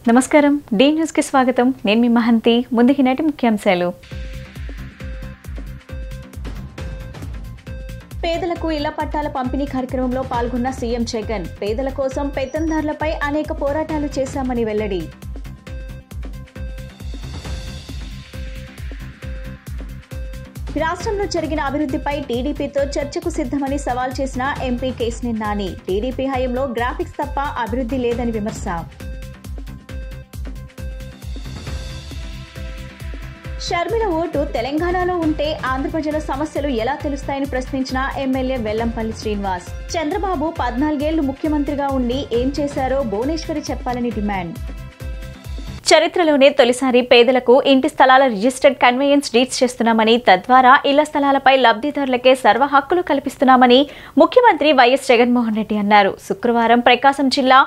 నమస్కారం D news కి స్వాగతం నేను మీ మహంతి ముందుకి నాటి ముఖ్యాంశాలు పేదలకు ఇళ్ల పట్టాల పంపిణీ కార్యక్రమంలో పాల్గొన్న సీఎం జగన్ పేదల కోసం పెత్తందారులపై అనేక పోరాటాలు చేశామని వెల్లడి రాష్ట్రంలో జరిగిన అభివృద్ధిపై టీడీపీతో చర్చకు సిద్ధమని సవాల్ చేసిన ఎంపీ కేశినేని నాని టీడీపీ హయాంలో గ్రాఫిక్స్ తప్ప అభివృద్ధి లేదని విమర్శ షర్మిల ఓటు తెలంగాణలో ఉంటే ఆంధ్ర ప్రజల సమస్యలు ఎలా తెలుస్తాయని ప్రశ్నించిన ఎమ్మెల్యే వెల్లంపల్లి శ్రీనివాస్ చంద్రబాబు 14 ఏళ్లు ముఖ్యమంత్రిగా ఉండి ఏం చేశారో భువనేశ్వరి చెప్పాలని డిమాండ్ చరిత్రలోనే తొలిసారి పేదలకు ఇంటి స్థలాల రిజిస్టర్డ్ కన్వేయన్స్ డీడ్స్ చేస్తున్నామని తద్వారా ఇళ్ల స్థలాలపై లబ్ధిదారులకే సర్వ హక్కులు కల్పిస్తున్నామని ముఖ్యమంత్రి వైఎస్ జగన్మోహన్ రెడ్డి అన్నారు. శుక్రవారం ప్రకాశం జిల్లా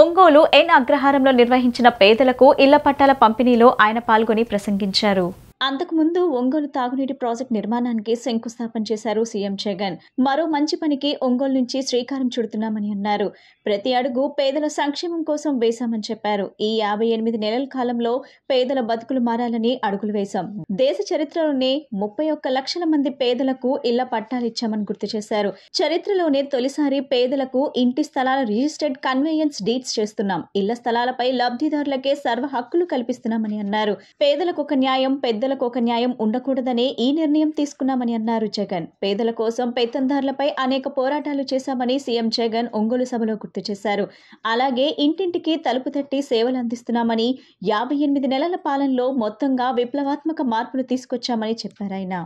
ఒంగోలు ఎన్ అగ్రహారంలో నిర్వహించిన పేదలకు ఇళ్ల పట్టాల పంపిణీలో ఆయన పాల్గొని ప్రసంగించారు. అంతకుముందు ఒంగోలు తాగునీటి ప్రాజెక్టు నిర్మాణానికి శంకుస్థాపన చేశారు సీఎం జగన్. మరో మంచి పనికి ఒంగోలు నుంచి శ్రీకారం చుడుతున్నామని అన్నారు. ప్రతి అడుగు పేదల సంక్షేమం కోసం వేశామని చెప్పారు. ఈ 58 నెలల కాలంలో పేదల బతుకులు మారాలని అడుగులు వేశాం. దేశ చరిత్రలోనే 31 లక్షల మంది పేదలకు ఇళ్ల పట్టాలిచ్చామని గుర్తు చేశారు. చరిత్రలోనే తొలిసారి పేదలకు ఇంటి స్థలాల రిజిస్టర్డ్ కన్వేయన్స్ డీడ్స్ చేస్తున్నాం. ఇళ్ల స్థలాలపై లబ్ధిదారులకే సర్వ హక్కులు కల్పిస్తున్నామని అన్నారు. పేదలకు ఒక న్యాయం పెద్దలకు ఒక న్యాయం ఉండకూడదనే ఈ నిర్ణయం తీసుకున్నామని అన్నారు జగన్. పేదల కోసం పెత్తందారులపై అనేక పోరాటాలు చేశామని సీఎం జగన్ ఒంగోలు సభలో గుర్తు చేశారు. అలాగే ఇంటింటికి తలుపు తట్టి సేవలు అందిస్తున్నామని 58 నెలల పాలనలో మొత్తంగా విప్లవాత్మక మార్పులు తీసుకొచ్చామని చెప్పారు ఆయన.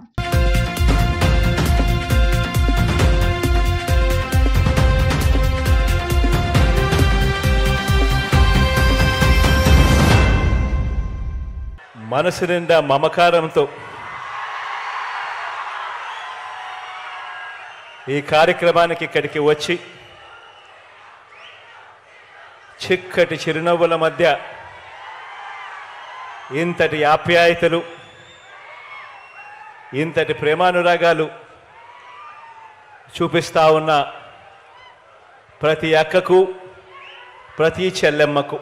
మనసు నిండా మమకారంతో ఈ కార్యక్రమానికి ఇక్కడికి వచ్చి చిక్కటి చిరునవ్వుల మధ్య ఇంతటి ఆప్యాయతలు ఇంతటి ప్రేమానురాగాలు చూపిస్తా ఉన్న ప్రతి అక్కకు ప్రతి చెల్లెమ్మకు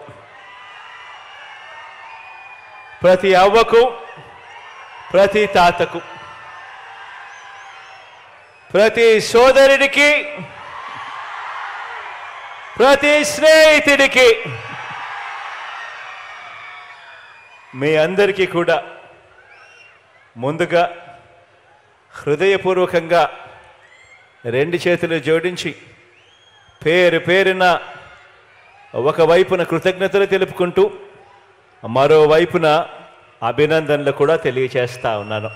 ప్రతి అవ్వకు ప్రతి తాతకు ప్రతి సోదరుడికి ప్రతి స్నేహితుడికి మీ అందరికీ కూడా ముందుగా హృదయపూర్వకంగా 2 చేతులు జోడించి పేరు పేరున ఒకవైపున కృతజ్ఞతలు తెలుపుకుంటూ మరోవైపున అభినందనలు కూడా తెలియచేస్తా ఉన్నాను.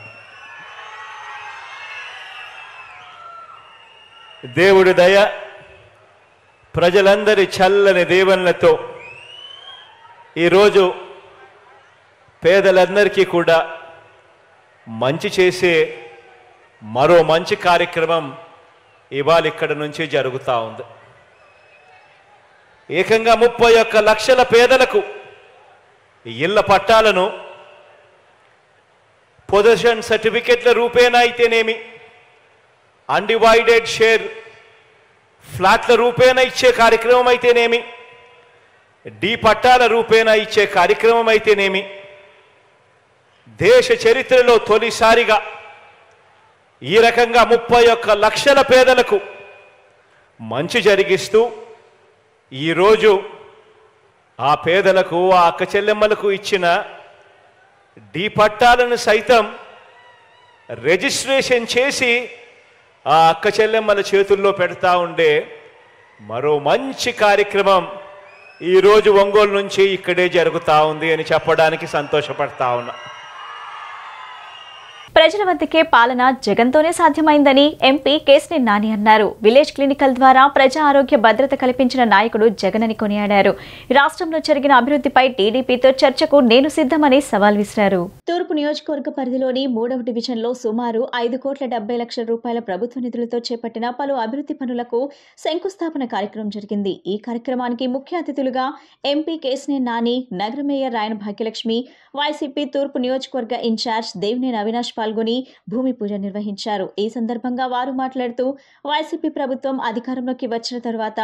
దేవుడి దయ ప్రజలందరి చల్లని దీవెనలతో ఈరోజు పేదలందరికీ కూడా మంచి చేసే మరో మంచి కార్యక్రమం ఇవాళ ఇక్కడ నుంచి జరుగుతూ ఉంది. ఏకంగా 31 లక్షల పేదలకు ఇళ్ల పట్టాలను పొజిషన్ సర్టిఫికెట్ల రూపేణా అయితేనేమి అన్డివైడెడ్ షేర్ ఫ్లాట్ల రూపేణా ఇచ్చే కార్యక్రమం అయితేనేమి డి పట్టాల రూపేణా ఇచ్చే కార్యక్రమం అయితేనేమి దేశ చరిత్రలో తొలిసారిగా ఈ రకంగా 31 లక్షల పేదలకు మంచి జరిగిస్తూ ఈరోజు ఆ పేదలకు ఆ అక్క చెల్లెమ్మలకు ఇచ్చిన డి పట్టాలను సైతం రిజిస్ట్రేషన్ చేసి ఆ అక్క చెల్లెమ్మల చేతుల్లో పెడతా ఉండే మరో మంచి కార్యక్రమం ఈరోజు ఒంగోలు నుంచి ఇక్కడే జరుగుతూ ఉంది అని చెప్పడానికి సంతోషపడతా ఉన్నా. ప్రజల వద్దకే పాలన జగన్తోనే సాధ్యమైందని ఎంపీ కేశినేని నాని అన్నారు. విలేజ్ క్లినికల్ ద్వారా ప్రజా ఆరోగ్య భద్రత కల్పించిన నాయకుడు జగన్ అని కొనియాడారు. రాష్ట్రంలో జరిగిన అభివృద్ధిపై టీడీపీతో చర్చకు నేను సిద్ధమని సవాల్ విసిరారు. తూర్పు నియోజకవర్గ పరిధిలోని 3వ డివిజన్లో సుమారు 5,70,00,000 రూపాయల ప్రభుత్వ నిధులతో చేపట్టిన పలు అభివృద్ధి పనులకు శంకుస్థాపన కార్యక్రమం జరిగింది. ఈ కార్యక్రమానికి ముఖ్య అతిథులుగా ఎంపీ కేశినేని నాని, నగర మేయర్ రాయన భాగ్యలక్ష్మి, వైసీపీ తూర్పు నియోజకవర్గ ఇన్ఛార్జ్ దేవినేని అవినాష్ పాల్గొని భూమి పూజ నిర్వహించారు. ఈ సందర్భంగా వారు మాట్లాడుతూ వైసీపీ ప్రభుత్వం అధికారంలోకి వచ్చిన తర్వాత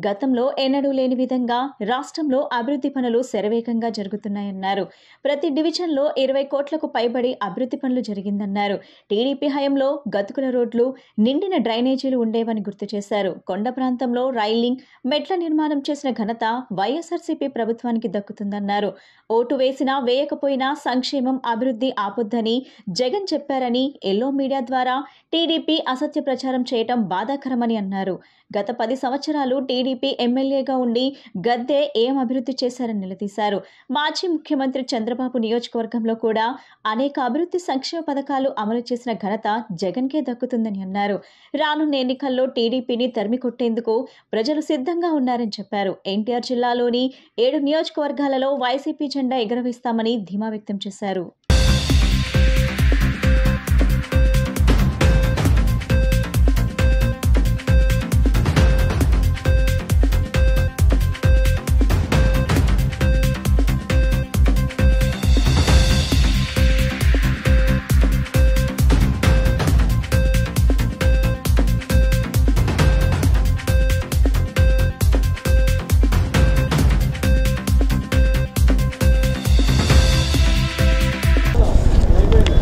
గతంలో ఎన్నడూ లేని విధంగా రాష్ట్రంలో అభివృద్ధి పనులు శరవేగంగా జరుగుతున్నాయన్నారు. ప్రతి డివిజన్లో 20 కోట్లకు పైబడి అభివృద్ధి పనులు జరిగిందన్నారు. టీడీపీ హయాంలో గతుకుల రోడ్లు, నిండిన డ్రైనేజీలు ఉండేవని గుర్తు చేశారు. కొండ ప్రాంతంలో రైలింగ్, మెట్ల నిర్మాణం చేసిన ఘనత వైఎస్ఆర్సీపీ ప్రభుత్వానికి దక్కుతుందన్నారు. ఓటు వేసినా వేయకపోయినా సంక్షేమం, అభివృద్ధి ఆపొద్దని జగన్ చెప్పారని, ఎల్లో మీడియా ద్వారా టీడీపీ అసత్య ప్రచారం చేయటం బాధాకరమని అన్నారు. గత 10 సంవత్సరాలు టీడీపీ ఎమ్మెల్యేగా ఉండి గద్దె ఏం అభివృద్ధి చేశారని నిలదీశారు. మాజీ ముఖ్యమంత్రి చంద్రబాబు నియోజకవర్గంలో కూడా అనేక అభివృద్ధి సంక్షేమ పథకాలు అమలు చేసిన ఘనత జగన్కే దక్కుతుందని అన్నారు. రానున్న ఎన్నికల్లో టీడీపీని తరిమి కొట్టేందుకు ప్రజలు సిద్ధంగా ఉన్నారని చెప్పారు. ఎన్టీఆర్ జిల్లాలోని 7 నియోజకవర్గాలలో వైసీపీ జెండా ఎగురవేస్తామని ధీమా వ్యక్తం చేశారు.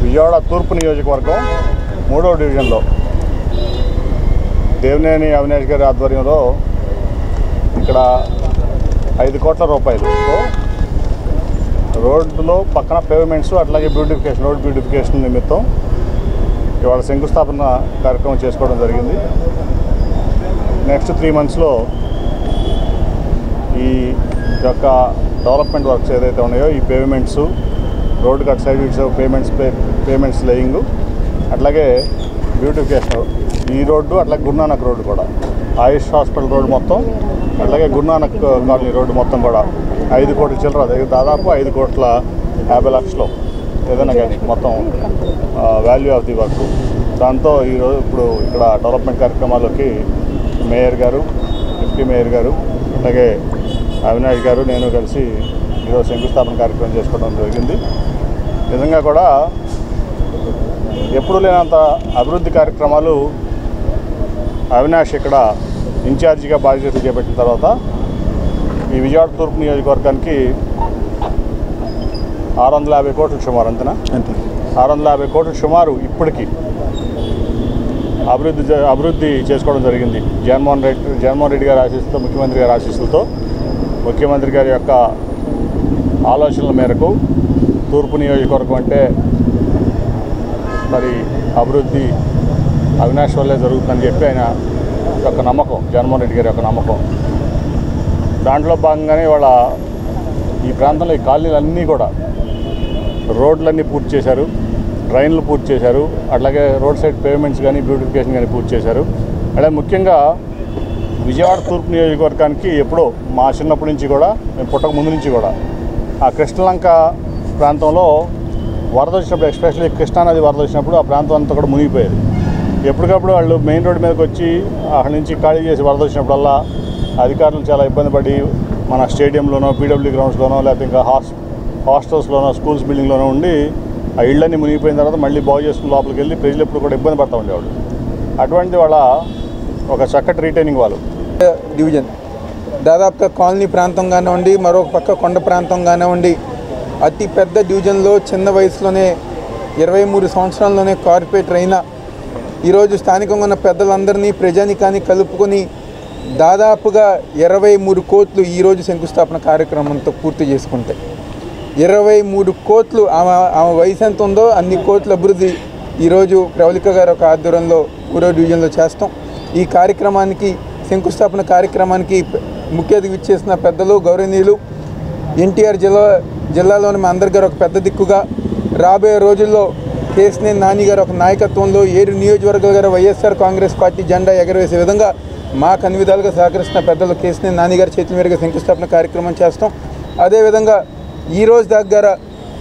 విజయవాడ తూర్పు నియోజకవర్గం 3వ డివిజన్లో దేవినేని అవినాష్ గారి ఆధ్వర్యంలో ఇక్కడ 5 కోట్ల రూపాయలతో రోడ్డులో పక్కన పేవ్మెంట్స్ అట్లాగే బ్యూటిఫికేషన్, రోడ్ బ్యూటిఫికేషన్ నిమిత్తం ఇవాళ శంకుస్థాపన కార్యక్రమం చేసుకోవడం జరిగింది. నెక్స్ట్ 3 మంత్స్లో ఈ యొక్క డెవలప్మెంట్ వర్క్స్ ఏదైతే ఉన్నాయో ఈ pavements, road cut side payments laying, అట్లాగే బ్యూటిఫికేషన్ ఈ రోడ్డు, అట్లాగే గురునానక్ రోడ్డు కూడా, ఆయుష్ హాస్పిటల్ రోడ్డు మొత్తం, అట్లాగే గురునానక్ కాలనీ రోడ్డు మొత్తం కూడా 5 కోట్ల చిల్లర, దాదాపు 5 కోట్ల 50 లక్షలు ఏదైనా కానీ మొత్తం వాల్యూ ఆఫ్ ది వర్క్. దాంతో ఈరోజు ఇప్పుడు ఇక్కడ డెవలప్మెంట్ కార్యక్రమాల్లోకి మేయర్ గారు, డిప్యూటీ మేయర్ గారు, అలాగే అవినాష్ గారు, నేను కలిసి ఈరోజు శంకుస్థాపన కార్యక్రమం చేసుకోవడం జరిగింది. నిజంగా కూడా ఎప్పుడూ లేనంత అభివృద్ధి కార్యక్రమాలు అవినాష్ ఇక్కడ ఇన్ఛార్జిగా బాధ్యతలు చేపట్టిన తర్వాత ఈ విజయవాడ తూర్పు నియోజకవర్గానికి 650 కోట్లు సుమారు, అంతేనా? 650 కోట్లు సుమారు ఇప్పటికీ అభివృద్ధి చేసుకోవడం జరిగింది. జగన్మోహన్ రెడ్డి గారి ఆశీస్సులతో, ముఖ్యమంత్రి గారి ఆశీస్సులతో, ముఖ్యమంత్రి గారి యొక్క ఆలోచనల మేరకు తూర్పు నియోజకవర్గం అంటే మరి అభివృద్ధి అవినాష్ వల్లే జరుగుతుందని చెప్పి ఆయన యొక్క నమ్మకం, జగన్మోహన్ రెడ్డి గారి యొక్క నమ్మకం. దాంట్లో భాగంగానే వాళ్ళ ఈ ప్రాంతంలో ఈ కాలనీలన్నీ కూడా రోడ్లన్నీ పూర్తి చేశారు, డ్రైన్లు పూర్తి చేశారు, అట్లాగే రోడ్ సైడ్ పేమెంట్స్ కానీ బ్యూటిఫికేషన్ కానీ పూర్తి చేశారు. అలాగే ముఖ్యంగా విజయవాడ తూర్పు నియోజకవర్గానికి ఎప్పుడో మా చిన్నప్పటి నుంచి కూడా, మేము పుట్టక ముందు నుంచి కూడా ఆ కృష్ణలంక ప్రాంతంలో వరద వచ్చినప్పుడు, ఎస్పెషల్లీ కృష్ణానది వరద వచ్చినప్పుడు ఆ ప్రాంతం అంతా కూడా మునిగిపోయేది. ఎప్పటికప్పుడు వాళ్ళు మెయిన్ రోడ్డు మీదకి వచ్చి అక్కడి నుంచి ఖాళీ చేసి వరద వచ్చినప్పుడల్లా అధికారులు చాలా ఇబ్బంది పడి మన స్టేడియంలోనో, పీడబ్ల్యూ గ్రౌండ్స్లోనో, లేకపోతే ఇంకా హాస్టల్స్లోనో, స్కూల్స్ బిల్డింగ్లోనో ఉండి ఆ ఇళ్ళన్నీ మునిగిపోయిన తర్వాత మళ్ళీ బాగు చేసుకుని లోపలికి వెళ్ళి ప్రజలు ఎప్పుడు కూడా ఇబ్బంది పడుతూ ఉండేవాళ్ళు. అటువంటి వాళ్ళ ఒక చక్కటి రీటైనింగ్ వాళ్ళు. డివిజన్ దాదాపుగా కాలనీ ప్రాంతం కానివ్వండి, మరొక పక్క కొండ ప్రాంతం కానివ్వండి, అతి పెద్ద డివిజన్లో చిన్న వయసులోనే 23 సంవత్సరాల్లోనే కార్పొరేటర్ అయినా ఈరోజు స్థానికంగా ఉన్న పెద్దలందరినీ, ప్రజానికాన్ని కలుపుకొని దాదాపుగా 23 కోట్లు ఈరోజు శంకుస్థాపన కార్యక్రమంతో పూర్తి చేసుకుంటే 23 కోట్లు ఆమె వయసు ఎంత ఉందో అన్ని కోట్ల అభివృద్ధి ఈరోజు ప్రవళిక గారు ఒక ఆధ్వర్యంలో 3వ డివిజన్లో చేస్తాం. ఈ కార్యక్రమానికి, శంకుస్థాపన కార్యక్రమానికి ముఖ్య అతిథి ఇచ్చేసిన పెద్దలు, గౌరవనీయులు, ఎన్టీఆర్ జిల్లాలోని మా అందరి గారు ఒక పెద్ద దిక్కుగా, రాబోయే రోజుల్లో కేశినేని నాని గారు ఒక నాయకత్వంలో 7 నియోజకవర్గాల గారు వైఎస్ఆర్ కాంగ్రెస్ పార్టీ జెండా ఎగరవేసే విధంగా మాకు అన్ని విధాలుగా సహకరిస్తున్న పెద్దలు కేశినేని నాని గారి చేతుల మీదుగా శంకుస్థాపన కార్యక్రమం చేస్తాం. అదేవిధంగా ఈరోజు దగ్గర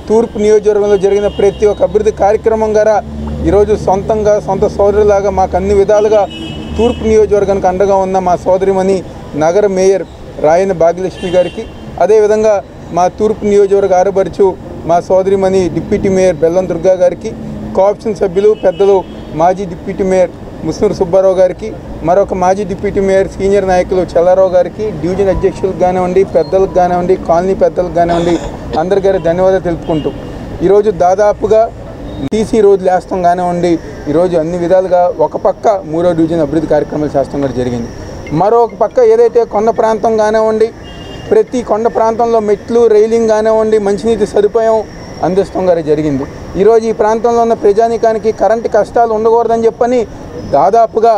తూర్పు నియోజకవర్గంలో జరిగిన ప్రతి ఒక్క అభివృద్ధి కార్యక్రమం ద్వారా ఈరోజు సొంత సోదరులాగా మాకు అన్ని విధాలుగా తూర్పు నియోజకవర్గానికి అండగా ఉన్న మా సోదరిమణి నగర మేయర్ రాయన భాగ్యలక్ష్మి గారికి, అదేవిధంగా మా తూర్పు నియోజకవర్గ ఆరబరుచు మా సోదరిమణి డిప్యూటీ మేయర్ బెల్లం దుర్గా గారికి, కోఆప్షన్ సభ్యులు పెద్దలు మాజీ డిప్యూటీ మేయర్ ముస్నూరు సుబ్బారావు గారికి, మరొక మాజీ డిప్యూటీ మేయర్ సీనియర్ నాయకులు చల్లారావు గారికి, డివిజన్ అధ్యక్షులకు కానివ్వండి, పెద్దలకు కానివ్వండి, కాలనీ పెద్దలకు కానివ్వండి, అందరి గారి ధన్యవాదాలు తెలుపుకుంటూ ఈరోజు దాదాపుగా సీసీ రోడ్లు వేస్తాం కానివ్వండి, ఈరోజు అన్ని విధాలుగా ఒక పక్క 3వ డివిజన్ అభివృద్ధి కార్యక్రమాలు చేస్తాం కూడా జరిగింది. మరొక పక్క ఏదైతే కొండ ప్రాంతం కానివ్వండి, ప్రతి కొండ ప్రాంతంలో మెట్లు, రైలింగ్ కానివ్వండి, మంచినీటి సదుపాయం అందిస్తాం గారు జరిగింది. ఈరోజు ఈ ప్రాంతంలో ఉన్న ప్రజానీకానికి కరెంటు కష్టాలు ఉండకూడదని చెప్పని దాదాపుగా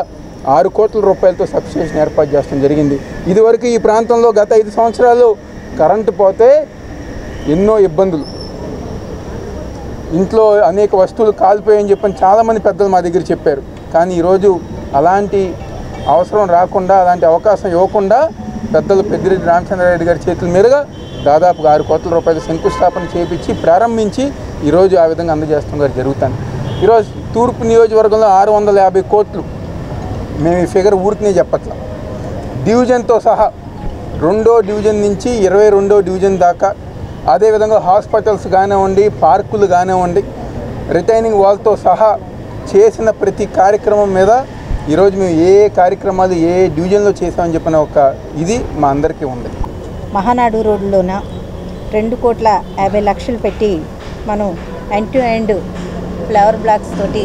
6 కోట్ల రూపాయలతో సబ్స్టేషన్ ఏర్పాటు చేయడం జరిగింది. ఇదివరకు ఈ ప్రాంతంలో గత 5 సంవత్సరాలు కరెంటు పోతే ఎన్నో ఇబ్బందులు, ఇంట్లో అనేక వస్తువులు కాలిపోయాయని చెప్పని చాలామంది పెద్దలు మా దగ్గర చెప్పారు. కానీ ఈరోజు అలాంటి అవసరం రాకుండా, అలాంటి అవకాశం ఇవ్వకుండా పెద్దలు పెద్దిరెడ్డి రామచంద్రారెడ్డి గారి చేతుల మీదుగా దాదాపుగా 6 కోట్ల రూపాయల శంకుస్థాపన చేపించి ప్రారంభించి ఈరోజు ఆ విధంగా అందజేస్తాం గారు జరుగుతుంది. ఈరోజు తూర్పు నియోజకవర్గంలో 650 కోట్లు, మేము ఈ ఫిగర్ ఊరికినే చెప్పట్లా, డివిజన్తో సహా 2వ డివిజన్ నుంచి 22వ డివిజన్ దాకా, అదేవిధంగా హాస్పిటల్స్ కానివ్వండి, పార్కులు కానివ్వండి, రిటైనింగ్ వాల్తో సహా చేసిన ప్రతి కార్యక్రమం మీద ఈరోజు మేము ఏ కార్యక్రమాలు ఏ డివిజన్లో చేసామని చెప్పిన ఒక ఇది మా అందరికీ ఉంది. మహానాడు రోడ్లోన 2,50,00,000 పెట్టి మనం end to end flower blocks తోటి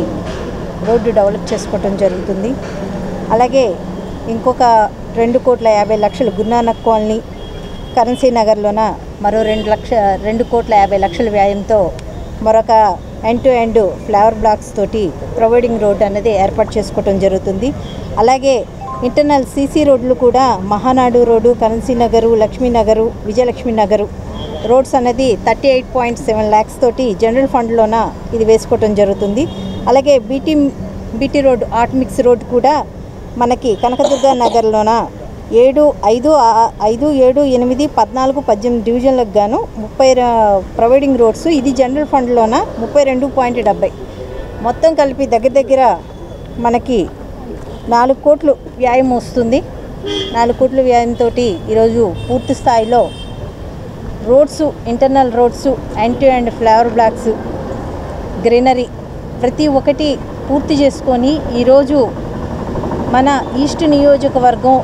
రోడ్డు డెవలప్ చేసుకోవటం జరుగుతుంది. అలాగే ఇంకొక 2,50,00,000 గురునానక్ కాలనీ, కరెన్సీ నగర్లోన మరో 2,50,00,000 వ్యయంతో మరొక end to end flower blocks తోటి ప్రొవైడింగ్ రోడ్ అనేది ఏర్పాటు చేసుకోవటం జరుగుతుంది. అలాగే ఇంటర్నల్ సీసీ రోడ్లు కూడా Mahanadu road, currency Nagar, Lakshminagar, Vijayalakshmi Nagar roads అనేది 38.7 lakhs తోటి జనరల్ ఫండ్లోన ఇది వేసుకోవటం జరుగుతుంది. అలాగే బీటీ రోడ్, ఆర్ట్మిక్స్ రోడ్ కూడా మనకి కనకదుర్గ నగర్లోన 7, 5, 5, 7, 8, 14, 18 డివిజన్లకు గాను 30 ప్రొవైడింగ్ రోడ్స్, ఇది జనరల్ ఫండ్లోన 32.70, మొత్తం కలిపి దగ్గర మనకి 4 కోట్లు వ్యయం వస్తుంది. 4 కోట్ల వ్యయంతో ఈరోజు పూర్తి స్థాయిలో roads, internal roads, end to end flower blocks, greenery ప్రతి ఒక్కటి పూర్తి చేసుకొని ఈరోజు మన ఈస్ట్ నియోజకవర్గం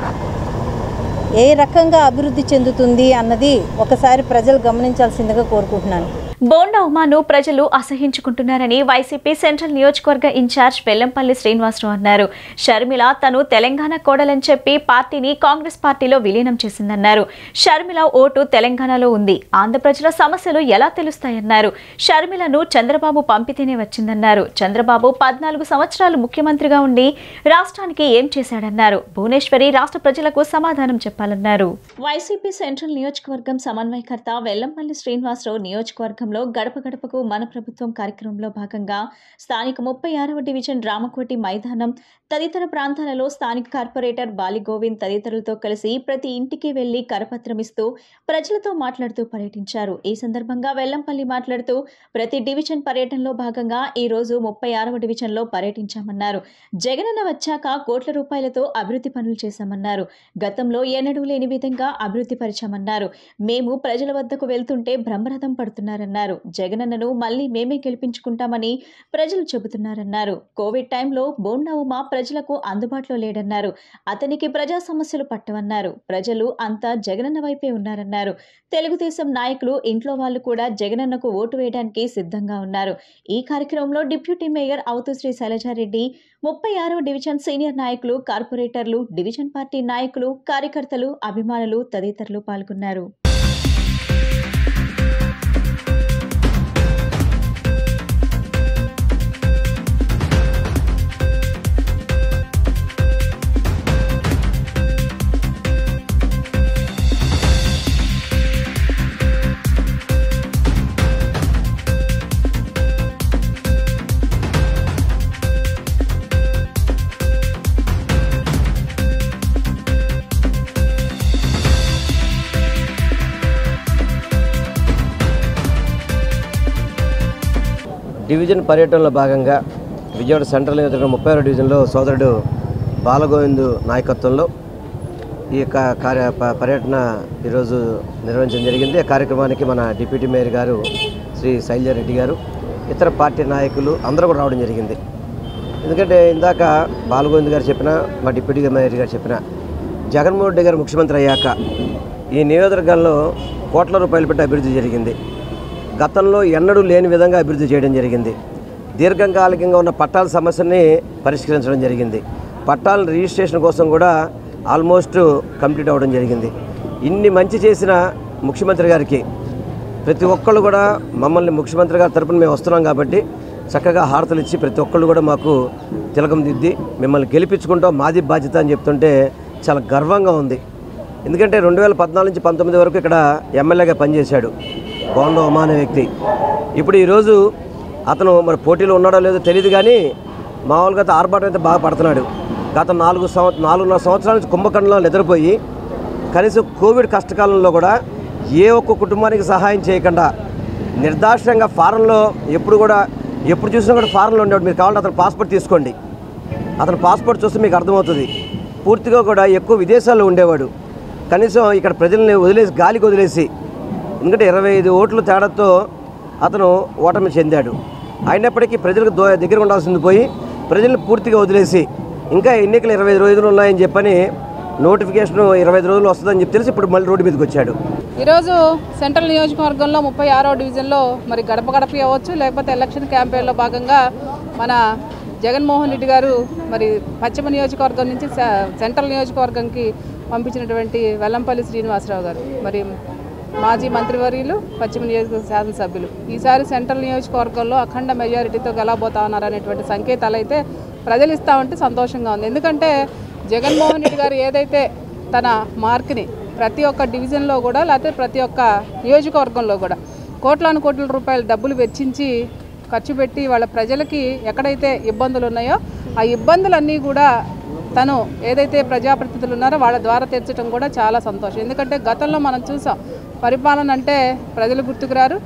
ఏ రకంగా అభివృద్ధి చెందుతుంది అన్నది ఒకసారి ప్రజలు గమనించాల్సిందిగా కోరుకుంటున్నాను. బోండా ఉమాను ప్రజలు అసహించుకుంటున్నారని వైసీపీ సెంట్రల్ నియోజకవర్గ ఇన్ఛార్జ్ వెల్లంపల్లి శ్రీనివాసరావు అన్నారు. షర్మిల తను తెలంగాణ కోడలని చెప్పి పార్టీని కాంగ్రెస్ పార్టీలో విలీనం చేసిందన్నారు. షర్మిల ఓటు తెలంగాణలో ఉంది, ఆంధ్ర ప్రజల సమస్యలు ఎలా తెలుస్తాయన్నారు. షర్మిలను చంద్రబాబు పంపితేనే వచ్చిందన్నారు. చంద్రబాబు 14 సంవత్సరాలు ముఖ్యమంత్రిగా ఉండి రాష్ట్రానికి ఏం చేశాడన్నారు. భువనేశ్వరి రాష్ట్ర ప్రజలకు సమాధానం చెప్పాలన్నారు. వైసీపీ సెంట్రల్ నియోజకవర్గం సమన్వయకర్త వెల్లంపల్లి శ్రీనివాసరావు నియోజకవర్గం గడప గడపకు మన ప్రభుత్వం కార్యక్రమంలో భాగంగా స్థానిక 36వ డివిజన్ రామకోటి మైదానం తదితర ప్రాంతాలలో స్థానిక కార్పొరేటర్ బాలిగోవింద్ తదితరులతో కలిసి ప్రతి ఇంటికి వెళ్లి కరపత్రం ఇస్తూ ప్రజలతో మాట్లాడుతూ పర్యటించారు. ఈ సందర్భంగా వెల్లంపల్లి మాట్లాడుతూ ప్రతి డివిజన్ పర్యటనలో భాగంగా ఈ రోజు 36వ డివిజన్లో పర్యటించామన్నారు. జగనన్న వచ్చాక కోట్ల రూపాయలతో అభివృద్ధి పనులు చేశామన్నారు. గతంలో ఎన్నడూ లేని విధంగా అభివృద్ధి పరిచామన్నారు. మేము ప్రజల వద్దకు వెళ్తుంటే బ్రహ్మరథం పడుతున్నారన్నారు. జగనన్నను మళ్లీ మేమే గెలిపించుకుంటామని ప్రజలు చెబుతున్నారన్నారు. కోవిడ్ టైంలో బోండా ఉమా ప్రజలకు అందుబాటులో లేడన్నారు. అతనికి ప్రజా సమస్యలు పట్టవన్నారు. ప్రజలు అంతా జగనన్న వైపే ఉన్నారన్నారు. తెలుగుదేశం నాయకులు ఇంట్లో వాళ్ళు కూడా జగనన్నకు ఓటు వేయడానికి సిద్ధంగా ఉన్నారు. ఈ కార్యక్రమంలో డిప్యూటీ మేయర్ అవతుశ్రీ శైలజారెడ్డి, 36వ డివిజన్ సీనియర్ నాయకులు, కార్పొరేటర్లు, డివిజన్ పార్టీ నాయకులు, కార్యకర్తలు, అభిమానులు తదితరులు పాల్గొన్నారు. డివిజన్ పర్యటనలో భాగంగా విజయవాడ సెంట్రల్ నియోజకవర్గం 36వ డివిజన్లో సోదరుడు బాలగోవింద్ నాయకత్వంలో ఈ యొక్క పర్యటన ఈరోజు నిర్వహించడం జరిగింది. ఆ కార్యక్రమానికి మన డిప్యూటీ మేయర్ గారు శ్రీ శైలజారెడ్డి గారు, ఇతర పార్టీ నాయకులు అందరూ కూడా రావడం జరిగింది. ఎందుకంటే ఇందాక బాలగోవింద్ గారు చెప్పిన, మా డిప్యూటీ మేయర్ గారు చెప్పిన, జగన్మోహన్ రెడ్డి గారు ముఖ్యమంత్రి అయ్యాక ఈ నియోజకవర్గాల్లో కోట్ల రూపాయలు పెట్టి అభివృద్ధి జరిగింది. గతంలో ఎన్నడూ లేని విధంగా అభివృద్ధి చేయడం జరిగింది. దీర్ఘకాలికంగా ఉన్న పట్టాల సమస్యని పరిష్కరించడం జరిగింది. పట్టాల రిజిస్ట్రేషన్ కోసం కూడా ఆల్మోస్ట్ కంప్లీట్ అవ్వడం జరిగింది. ఇన్ని మంచి చేసిన ముఖ్యమంత్రి గారికి ప్రతి ఒక్కళ్ళు కూడా మమ్మల్ని ముఖ్యమంత్రి గారి తరపున మేము వస్తున్నాం కాబట్టి చక్కగా హారతలు ఇచ్చి ప్రతి ఒక్కళ్ళు కూడా మాకు తిలకం దిద్ది మిమ్మల్ని గెలిపించుకుంటాం, మాది బాధ్యత అని చెప్తుంటే చాలా గర్వంగా ఉంది. ఎందుకంటే 2014 నుంచి 19 వరకు ఇక్కడ ఎమ్మెల్యేగా పనిచేశాడు బోండా ఉమా అనే వ్యక్తి. ఇప్పుడు ఈరోజు అతను మరి పోటీలో ఉన్నాడో లేదో తెలియదు, కానీ మామూలుగా అయితే ఆర్భాటం అయితే బాగా పడుతున్నాడు. గత 4.5 సంవత్సరాల నుంచి కుంభకర్ణంలో నిద్రపోయి కనీసం కోవిడ్ కష్టకాలంలో కూడా ఏ ఒక్క కుటుంబానికి సహాయం చేయకుండా నిర్దాక్ష్యంగా ఫారెన్లో ఎప్పుడు చూసినా కూడా ఫారెన్లో ఉండేవాడు. మీరు కావాలంటే అతను పాస్పోర్ట్ తీసుకోండి, అతను పాస్పోర్ట్ చూస్తే మీకు అర్థమవుతుంది. పూర్తిగా కూడా ఎక్కువ విదేశాల్లో ఉండేవాడు. కనీసం ఇక్కడ ప్రజల్ని గాలికి వదిలేసి, ఎందుకంటే 25 ఓట్ల తేడాతో అతను ఓటమి చెందాడు. అయినప్పటికీ ప్రజలకు దగ్గర ఉండాల్సింది పోయి ప్రజల్ని పూర్తిగా వదిలేసి ఇంకా ఎన్నికలు 25 రోజులు ఉన్నాయని చెప్పని నోటిఫికేషన్ 25 రోజులు వస్తుందని చెప్పి తెలిసి ఇప్పుడు మళ్ళీ రోడ్డు మీదకి వచ్చాడు. ఈరోజు సెంట్రల్ నియోజకవర్గంలో 36వ డివిజన్లో మరి గడప గడప అవ్వచ్చు, లేకపోతే ఎలక్షన్ క్యాంపెయిన్లో భాగంగా మన జగన్మోహన్ రెడ్డి గారు మరి పశ్చిమ నియోజకవర్గం నుంచి సెంట్రల్ నియోజకవర్గంకి పంపించినటువంటి వెల్లంపల్లి శ్రీనివాసరావు గారు మరి మాజీ మంత్రివర్యులు, పశ్చిమ నియోజకవర్గ శాసనసభ్యులు ఈసారి సెంట్రల్ నియోజకవర్గంలో అఖండ మెజారిటీతో గెలవబోతా ఉన్నారనేటువంటి సంకేతాలు అయితే ప్రజలు ఇస్తూ ఉంటే సంతోషంగా ఉంది. ఎందుకంటే జగన్మోహన్ రెడ్డి గారు ఏదైతే తన మార్క్ని ప్రతి ఒక్క డివిజన్లో కూడా లేకపోతే ప్రతి ఒక్క నియోజకవర్గంలో కూడా కోట్ల రూపాయల డబ్బులు వెచ్చించి ఖర్చు పెట్టి వాళ్ళ ప్రజలకి ఎక్కడైతే ఇబ్బందులు ఉన్నాయో ఆ ఇబ్బందులన్నీ కూడా తను ఏదైతే ప్రజాప్రతినిధులు ఉన్నారో వాళ్ళ ద్వారా తెచ్చడం కూడా చాలా సంతోషం. ఎందుకంటే గతంలో మనం చూసాం, పరిపాలన అంటే ప్రజలు గుర్తుకురారు,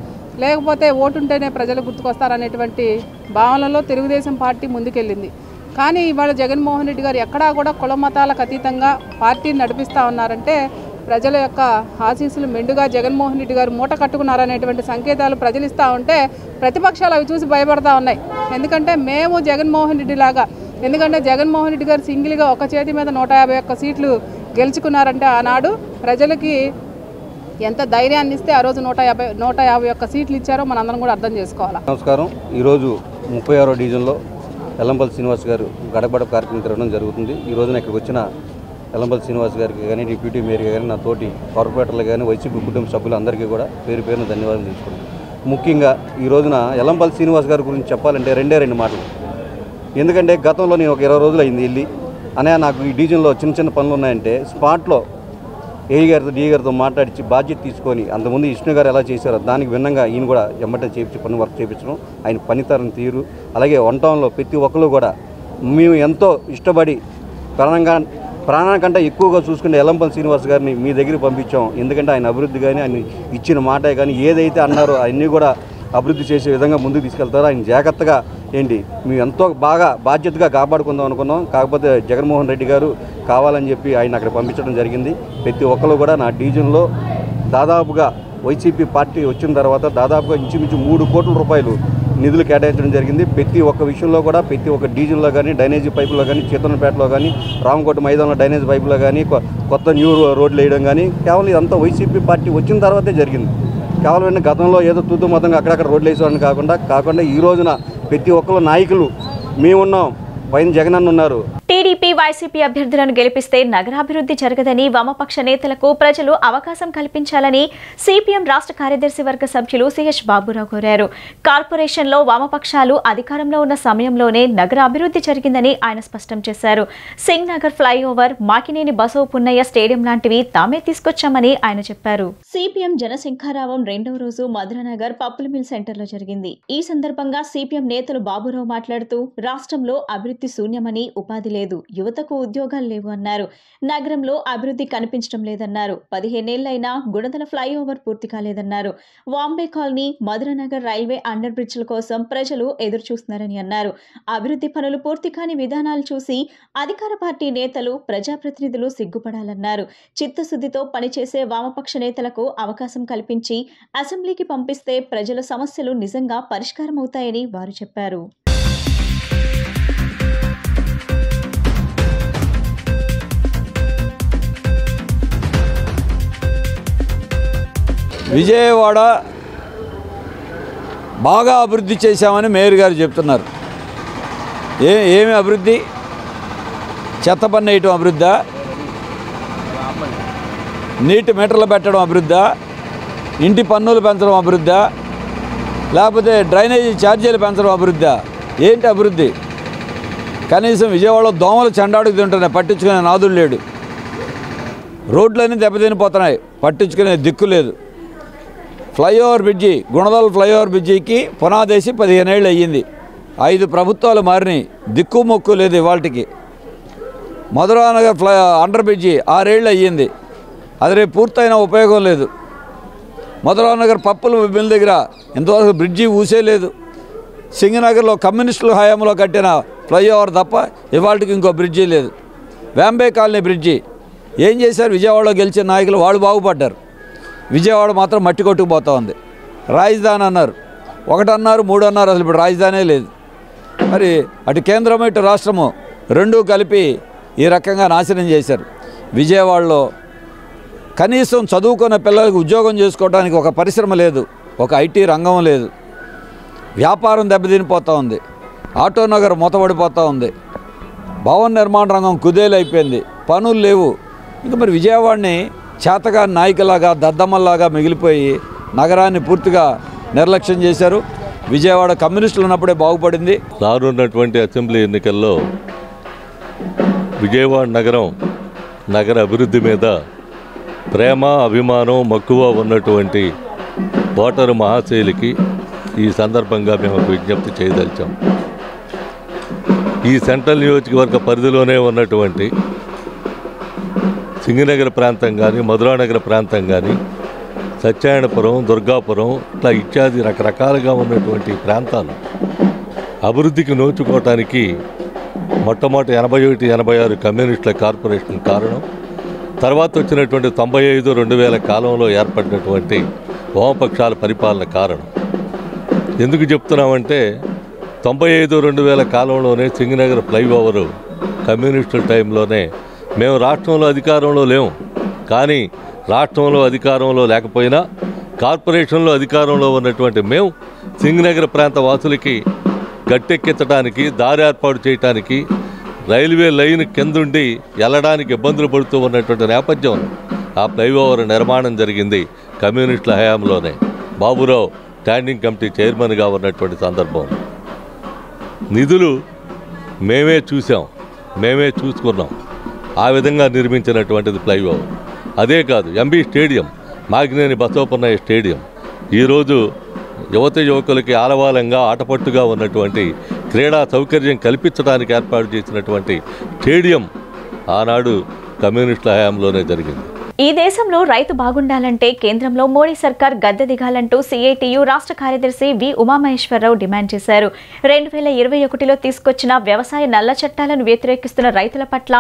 లేకపోతే ఓటుంటేనే ప్రజలు గుర్తుకొస్తారనేటువంటి భావనలో తెలుగుదేశం పార్టీ ముందుకెళ్ళింది. కానీ ఇవాళ జగన్మోహన్ రెడ్డి గారు ఎక్కడా కూడా కుల మతాలకు అతీతంగా పార్టీని నడిపిస్తూ ఉన్నారంటే ప్రజల యొక్క ఆశీస్సులు మెండుగా జగన్మోహన్ రెడ్డి గారు మూట కట్టుకున్నారనేటువంటి సంకేతాలు ప్రజలు ఇస్తూ ఉంటే ప్రతిపక్షాలు అవి చూసి భయపడతా ఉన్నాయి. ఎందుకంటే మేము జగన్మోహన్ రెడ్డి లాగా, ఎందుకంటే జగన్మోహన్ రెడ్డి గారు సింగిల్గా ఒక చేతి మీద 151 సీట్లు గెలుచుకున్నారంటే ఆనాడు ప్రజలకి ఎంత ధైర్యాన్ని ఇస్తే ఆ రోజు 151 సీట్లు ఇచ్చారో మనందరం కూడా అర్థం చేసుకోవాలి. నమస్కారం. ఈరోజు 36వ డివిజన్లో వెల్లంపల్లి శ్రీనివాస్ గారు గడప కార్యక్రమం తిరగడం జరుగుతుంది. ఈ రోజున ఇక్కడికి వచ్చిన వెల్లంపల్లి శ్రీనివాస్ గారికి కానీ, డిప్యూటీ మేయర్ కానీ, నా తోటి కార్పొరేటర్లు కానీ, వైసీపీ కుటుంబ సభ్యులందరికీ కూడా పేరున ధన్యవాదాలు తెలుసుకున్నాను. ముఖ్యంగా ఈ రోజున వెల్లంపల్లి శ్రీనివాస్ గారి గురించి చెప్పాలంటే రెండు మాటలు. ఎందుకంటే గతంలో నేను ఒక 20 రోజులు అయింది వెళ్ళి, అనే నాకు ఈ డివిజన్లో చిన్న పనులు ఉన్నాయంటే స్పాట్లో ఏఈ గారితో డిఈ గారితో మాట్లాడించి బాధ్యత తీసుకొని, అంతకుముందు విష్ణు గారు ఎలా చేశారో దానికి భిన్నంగా ఈయన కూడా ఎమ్మటే చేయించి పని వర్క్ చేయించడం, ఆయన పనితరం తీరు, అలాగే వంటంలో ప్రతి ఒక్కరు కూడా మేము ఎంతో ఇష్టపడి ప్రాణానికంటే ఎక్కువగా చూసుకునే వెల్లంపల్లి శ్రీనివాస్ గారిని మీ దగ్గరికి పంపించాం. ఎందుకంటే ఆయన అభివృద్ధి కానీ, ఆయన ఇచ్చిన మాట కానీ, ఏదైతే అన్నారో అవన్నీ కూడా అభివృద్ధి చేసే విధంగా ముందుకు తీసుకెళ్తారో ఆయన జాగ్రత్తగా మేము ఎంతో బాగా బాధ్యతగా కాపాడుకుందాం అనుకున్నాం. కాకపోతే జగన్మోహన్ రెడ్డి గారు కావాలని చెప్పి ఆయన అక్కడ పంపించడం జరిగింది. ప్రతి ఒక్కరు కూడా నా డివిజన్లో దాదాపుగా వైసీపీ పార్టీ వచ్చిన తర్వాత దాదాపుగా ఇంచుమించు 3 కోట్ల రూపాయలు నిధులు కేటాయించడం జరిగింది. ప్రతి ఒక్క విషయంలో కూడా ప్రతి ఒక్క డీజిల్లో కానీ, డ్రైనేజీ పైపులో కానీ, చీతనపేటలో కానీ, రామకోట మైదానంలో డ్రైనేజీ పైపులో కానీ, కొత్త న్యూ రోడ్లు వేయడం కానీ కేవలం ఇదంతా వైసీపీ పార్టీ వచ్చిన తర్వాతే జరిగింది. కేవలం గతంలో ఏదో తూతు మొత్తంగా అక్కడక్కడ రోడ్లు వేసేవాడిని కాకుండా ఈ రోజున ప్రతి ఒక్కరు నాయకులు మేమున్నాం, పైన జగనన్న ఉన్నారు. టీడీపీ వైసీపీ అభ్యర్థులను గెలిపిస్తే నగరాభివృద్ధి జరగదని వామపక్ష నేతలకు ప్రజలు అవకాశం కల్పించాలని సిపిఎం రాష్ట్ర కార్యదర్శి వర్గ సభ్యులు సిహెచ్ బాబురావు కోరారు. కార్పొరేషన్లో వామపక్షాలు అధికారంలో ఉన్న సమయంలోనే నగర అభివృద్ధి జరిగిందని ఆయన స్పష్టం చేశారు. సింగ్ నగర్ ఫ్లైఓవర్, మాకినేని బసవ పున్నయ్య స్టేడియం లాంటివి తామే తీసుకొచ్చామని ఆయన చెప్పారు. సిపిఎం జనశంఖారావం 2వ రోజు మధురానగర్ పప్పుల మిల్ సెంటర్లో జరిగింది. ఈ సందర్భంగా సిపిఎం నేతలు బాబురావు మాట్లాడుతూ రాష్ట్రంలో అభివృద్ధి అభివృద్ధి శూన్యమని, ఉపాధి లేదు, యువతకు ఉద్యోగాలు లేవు అన్నారు. నగరంలో అభివృద్ధి కనిపించడం లేదన్నారు. 15 ఏళ్లైనా గుణదల ఫ్లైఓవర్ పూర్తి కాలేదన్నారు. Vambay colony, Madhuranagar railway under బ్రిడ్జ్ల కోసం ప్రజలు ఎదురుచూస్తున్నారని అన్నారు. అభివృద్ధి పనులు పూర్తి కాని విధానాలు చూసి అధికార పార్టీ నేతలు, ప్రజాప్రతినిధులు సిగ్గుపడాలన్నారు. చిత్తశుద్ధితో పనిచేసే వామపక్ష నేతలకు అవకాశం కల్పించి అసెంబ్లీకి పంపిస్తే ప్రజల సమస్యలు నిజంగా పరిష్కారమవుతాయని వారు చెప్పారు. విజయవాడ బాగా అభివృద్ధి చేశామని మేయర్ గారు చెప్తున్నారు. ఏమి అభివృద్ధి? చెత్త పన్ను వేయటం అభివృద్ధా? నీటి మీటర్లు పెట్టడం అభివృద్ధా? ఇంటి పన్నులు పెంచడం అభివృద్ధా? లేకపోతే డ్రైనేజీ ఛార్జీలు పెంచడం అభివృద్ధా? ఏంటి అభివృద్ధి? కనీసం విజయవాడలో దోమలు చెండాడుకు తింటున్నాయి, పట్టించుకునే నాదులు లేడు. రోడ్లన్నీ దెబ్బతినిపోతున్నాయి, పట్టించుకునే దిక్కు లేదు. ఫ్లైఓవర్ బ్రిడ్జి, గుణదల ఫ్లైఓవర్ బ్రిడ్జికి పునాదేసి 15 ఏళ్ళు అయ్యింది. 5 ప్రభుత్వాలు మారినాయి, దిక్కు మొక్కు లేదు ఇవాళకి. మధురానగర్ అండర్ బ్రిడ్జి 6 ఏళ్ళు అయ్యింది, అది రేపు పూర్తయిన ఉపయోగం లేదు. మధురానగర్ పప్పుల మిల్ దగ్గర ఇంతవరకు బ్రిడ్జి ఊసే లేదు. సింగనగర్లో కమ్యూనిస్టుల హయాంలో కట్టిన ఫ్లైఓవర్ తప్ప ఇవాళకి ఇంకో బ్రిడ్జి లేదు. వాంబే కాలనీ బ్రిడ్జి ఏం చేశారు? విజయవాడలో గెలిచిన నాయకులు వాళ్ళు బాగుపడ్డారు, విజయవాడ మాత్రం మట్టి కొట్టుకుపోతూ ఉంది. రాజధాని అన్నారు, 1 అన్నారు, 3 అన్నారు, అసలు ఇప్పుడు రాజధానే లేదు. మరి అటు కేంద్రము ఇటు రాష్ట్రము రెండూ కలిపి ఈ రకంగా నాశనం చేశారు. విజయవాడలో కనీసం చదువుకున్న పిల్లలకు ఉద్యోగం చేసుకోవడానికి ఒక పరిశ్రమ లేదు, ఒక ఐటీ రంగం లేదు. వ్యాపారం దెబ్బతినిపోతూ ఉంది, ఆటో నగర్ మూతపడిపోతూ ఉంది, భవన నిర్మాణ రంగం కుదేలైపోయింది, పనులు లేవు. ఇంకా మరి విజయవాడని చేతగా నాయకులాగా దద్దమ్మల్లాగా మిగిలిపోయి నగరాన్ని పూర్తిగా నిర్లక్ష్యం చేశారు. విజయవాడ కమ్యూనిస్టులు ఉన్నప్పుడే బాగుపడింది. రానున్నటువంటి అసెంబ్లీ ఎన్నికల్లో విజయవాడ నగర అభివృద్ధి మీద ప్రేమ, అభిమానం, మక్కువ ఉన్నటువంటి ఓటరు మహాశైలికి ఈ సందర్భంగా మేము విజ్ఞప్తి చేయదలిచాం. ఈ సెంట్రల్ నియోజకవర్గ పరిధిలోనే ఉన్నటువంటి సింగనగర్ ప్రాంతం కానీ, మధురానగర్ ప్రాంతం కానీ, సత్యనారాయణపురం, దుర్గాపురం ఇట్లా ఇత్యాది రకరకాలుగా ఉన్నటువంటి ప్రాంతాలు అభివృద్ధికి నోచుకోవటానికి మొట్టమొదటి 81, 86 కమ్యూనిస్టుల కార్పొరేషన్ కారణం. తర్వాత వచ్చినటువంటి 95, 2000 కాలంలో ఏర్పడినటువంటి వామపక్షాల పరిపాలన కారణం. ఎందుకు చెప్తున్నామంటే 95, 2000 కాలంలోనే సింగనగర్ ఫ్లైఓవరు కమ్యూనిస్టుల టైంలోనే మేము రాష్ట్రంలో అధికారంలో లేము, కానీ రాష్ట్రంలో అధికారంలో లేకపోయినా కార్పొరేషన్లో అధికారంలో ఉన్నటువంటి మేము సింగనగర్ ప్రాంత వాసులకి గట్టెక్కించడానికి, దారి ఏర్పాటు చేయడానికి, రైల్వే లైన్ కిందుండి వెళ్ళడానికి ఇబ్బందులు పడుతూ ఉన్నటువంటి నేపథ్యం ఆ ఫ్లైఓవర్ నిర్మాణం జరిగింది కమ్యూనిస్టుల హయాంలోనే. బాబురావు స్టాండింగ్ కమిటీ చైర్మన్గా ఉన్నటువంటి సందర్భం. నిధులు మేమే చూసాం, మేమే చూసుకున్నాం. ఆ విధంగా నిర్మించినటువంటిది ఫ్లైఓవర్. అదే కాదు, ఎంబీ స్టేడియం, మాగినేని బసవపున్నయ్య స్టేడియం ఈరోజు యువకులకి ఆలవాలంగా, ఆటపట్టుగా ఉన్నటువంటి క్రీడా సౌకర్యం కల్పించడానికి ఏర్పాటు చేసినటువంటి స్టేడియం ఆనాడు కమ్యూనిస్టుల హయాంలోనే జరిగింది. ఈ దేశంలో రైతు బాగుండాలంటే కేంద్రంలో మోడీ సర్కార్ గద్దె దిగాలంటూ సిఐటియు రాష్ట్ర కార్యదర్శి వి ఉమామహేశ్వరరావు డిమాండ్ చేశారు. 2021లో తీసుకొచ్చిన వ్యవసాయ నల్ల చట్టాలను వ్యతిరేకిస్తున్న రైతుల పట్ల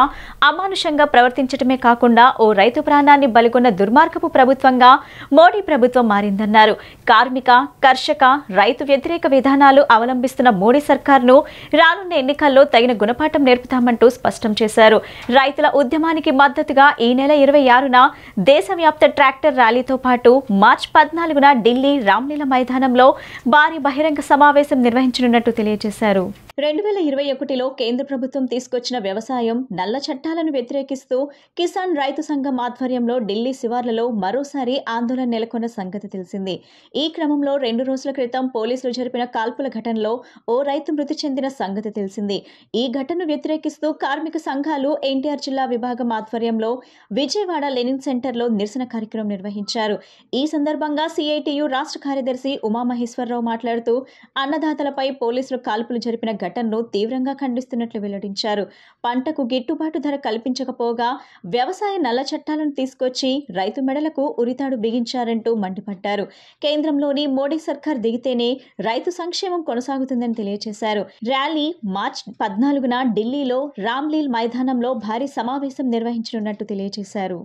అమానుషంగా ప్రవర్తించడమే కాకుండా ఓ రైతు ప్రాణాన్ని బలిగొన్న దుర్మార్గపు ప్రభుత్వంగా మోడీ ప్రభుత్వం మారిందన్నారు. కార్మిక, కర్షక, రైతు వ్యతిరేక విధానాలు అవలంబిస్తున్న మోడీ సర్కార్ను రానున్న ఎన్నికల్లో తగిన గుణపాఠం నేర్పుతామంటూ స్పష్టం చేశారు. రైతుల ఉద్యమానికి మద్దతుగా ఈ నెల 26న దేశవ్యాప్త ట్రాక్టర్ ర్యాలీతో పాటు మార్చి 14న ఢిల్లీ రామ్లీలా మైదానంలో భారీ బహిరంగ సమావేశం నిర్వహించనున్నట్టు తెలియజేశారు. 2021లో కేంద్ర ప్రభుత్వం తీసుకొచ్చిన వ్యవసాయం నల్ల చట్టాలను వ్యతిరేకిస్తూ కిసాన్ రైతు సంఘం ఆధ్వర్యంలో ఢిల్లీ శివార్లలో మరోసారి ఆందోళన నెలకొన్న సంగతి తెలిసింది. ఈ క్రమంలో 2 రోజుల క్రితం పోలీసులు జరిపిన కాల్పుల ఘటనలో ఓ రైతు మృతి చెందిన సంగతి తెలిసింది. ఈ ఘటనను వ్యతిరేకిస్తూ కార్మిక సంఘాలు ఎన్టీఆర్ జిల్లా విభాగం ఆధ్వర్యంలో విజయవాడ లెనిన్ సెంటర్లో నిరసన కార్యక్రమం నిర్వహించారు. ఈ సందర్భంగా సిఐటియు రాష్ట్ర కార్యదర్శి ఉమామహేశ్వరరావు మాట్లాడుతూ అన్నదాతలపై పోలీసులు కాల్పులు జరిపిన ఘటనను తీవ్రంగా ఖండిస్తున్నట్లు వెల్లడించారు. పంటకు గిట్టుబాటు ధర కల్పించకపోగా వ్యవసాయ నల్ల చట్టాలను తీసుకొచ్చి రైతు మెడలకు ఉరితాడు బిగించారంటూ మండిపడ్డారు. కేంద్రంలోని మోడీ సర్కార్ దిగితేనే రైతు సంక్షేమం కొనసాగుతుందని తెలియజేశారు. ర్యాలీ మార్చి 14న ఢిల్లీలో రామ్లీల్ మైదానంలో భారీ సమావేశం నిర్వహించనున్నట్టు తెలియజేశారు.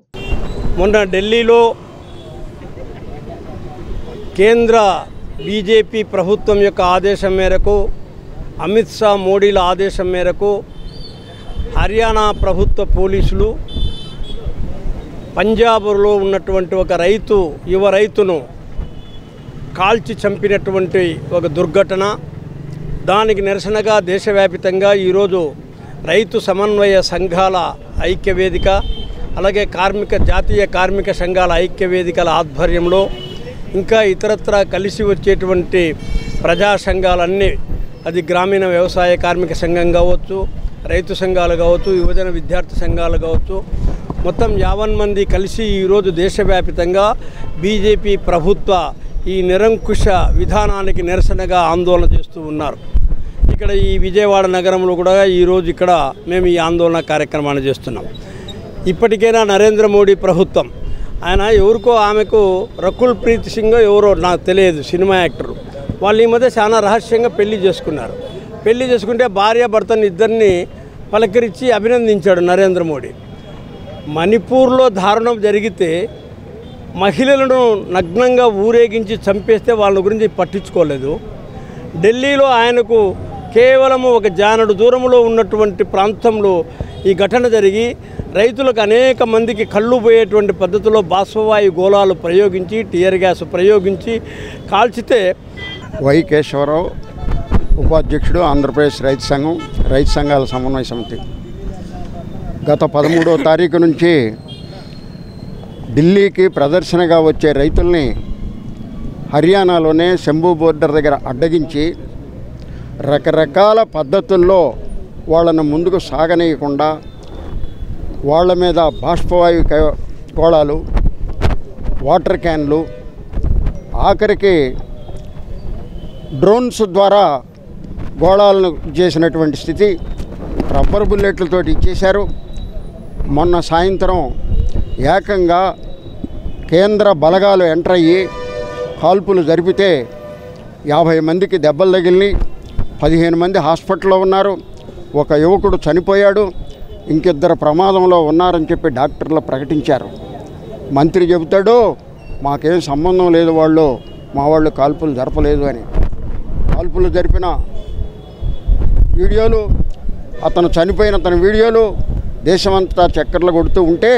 మొన్న ఢిల్లీలో కేంద్ర బీజేపీ ప్రభుత్వం యొక్క ఆదేశం మేరకు, అమిత్ షా మోడీల ఆదేశం మేరకు హర్యానా ప్రభుత్వ పోలీసులు పంజాబ్లో ఉన్నటువంటి ఒక యువ రైతును కాల్చి చంపినటువంటి ఒక దుర్ఘటన, దానికి నిరసనగా దేశవ్యాప్తంగా ఈరోజు రైతు సమన్వయ సంఘాల ఐక్యవేదిక, అలాగే జాతీయ కార్మిక సంఘాల ఐక్యవేదికల ఆధ్వర్యంలో, ఇంకా ఇతరత్ర కలిసి వచ్చేటువంటి ప్రజా సంఘాలన్నీ, అది గ్రామీణ వ్యవసాయ కార్మిక సంఘం కావచ్చు, రైతు సంఘాలు కావచ్చు, యువజన విద్యార్థి సంఘాలు కావచ్చు, మొత్తం 50 మంది కలిసి ఈరోజు దేశవ్యాప్తంగా బీజేపీ ప్రభుత్వ ఈ నిరంకుశ విధానానికి నిరసనగా ఆందోళన చేస్తూ ఉన్నారు. ఇక్కడ ఈ విజయవాడ నగరంలో కూడా ఈరోజు ఇక్కడ మేము ఈ ఆందోళన కార్యక్రమాన్ని చేస్తున్నాం. ఇప్పటికైనా నరేంద్ర మోడీ ప్రభుత్వం, ఆయన ఎవరికో ఆమెకు రకుల్ ప్రీత్ సింగ్ ఎవరో నాకు తెలియదు, సినిమా యాక్టరు, వాళ్ళు ఈ మధ్య చాలా రహస్యంగా పెళ్లి చేసుకున్నారు. పెళ్లి చేసుకుంటే భార్యాభర్తని ఇద్దరిని పలకరించి అభినందించాడు నరేంద్ర మోడీ. మణిపూర్లో దారుణం జరిగితే మహిళలను నగ్నంగా ఊరేగించి చంపేస్తే వాళ్ళ గురించి పట్టించుకోలేదు. ఢిల్లీలో ఆయనకు కేవలం ఒక జానడు దూరంలో ఉన్నటువంటి ప్రాంతంలో ఈ ఘటన జరిగి రైతులకు అనేక మందికి కళ్ళు పోయేటువంటి పద్ధతిలో బాష్పవాయు గోళాలు ప్రయోగించి, టియర్ గ్యాస్ ప్రయోగించి కాల్చితే, వై కేశవరావు, ఉపాధ్యక్షుడు, ఆంధ్రప్రదేశ్ రైతు సంఘాల సమన్వయ సమితి. గత 13వ తారీఖు నుంచి ఢిల్లీకి ప్రదర్శనగా వచ్చే రైతుల్ని హర్యానాలోనే శంభూ బోర్డర్ దగ్గర అడ్డగించి రకరకాల పద్ధతుల్లో వాళ్ళను ముందుకు సాగనీయకుండా వాళ్ళ మీద బాష్పవాయు గోళాలు, వాటర్ క్యాన్లు, ఆఖరికి డ్రోన్స్ ద్వారా గోళాలను చేసినటువంటి స్థితి, రబ్బర్ బుల్లెట్లతోటి ఇచ్చేశారు. మొన్న సాయంత్రం ఏకంగా కేంద్ర బలగాలు ఎంటర్ అయ్యి కాల్పులు జరిపితే 50 మందికి దెబ్బలు తగిలినాయి. 15 మంది హాస్పిటల్లో ఉన్నారు. ఒక యువకుడు చనిపోయాడు. ఇంకిద్దరు ప్రమాదంలో ఉన్నారని చెప్పి డాక్టర్లు ప్రకటించారు. మంత్రి చెబుతాడు, మాకేం సంబంధం లేదు, మా వాళ్ళు కాల్పులు జరపలేదు అని. కాల్పులు జరిపిన వీడియోలు, అతను చనిపోయిన వీడియోలు దేశమంతా చక్కర్లు కొడుతూ ఉంటే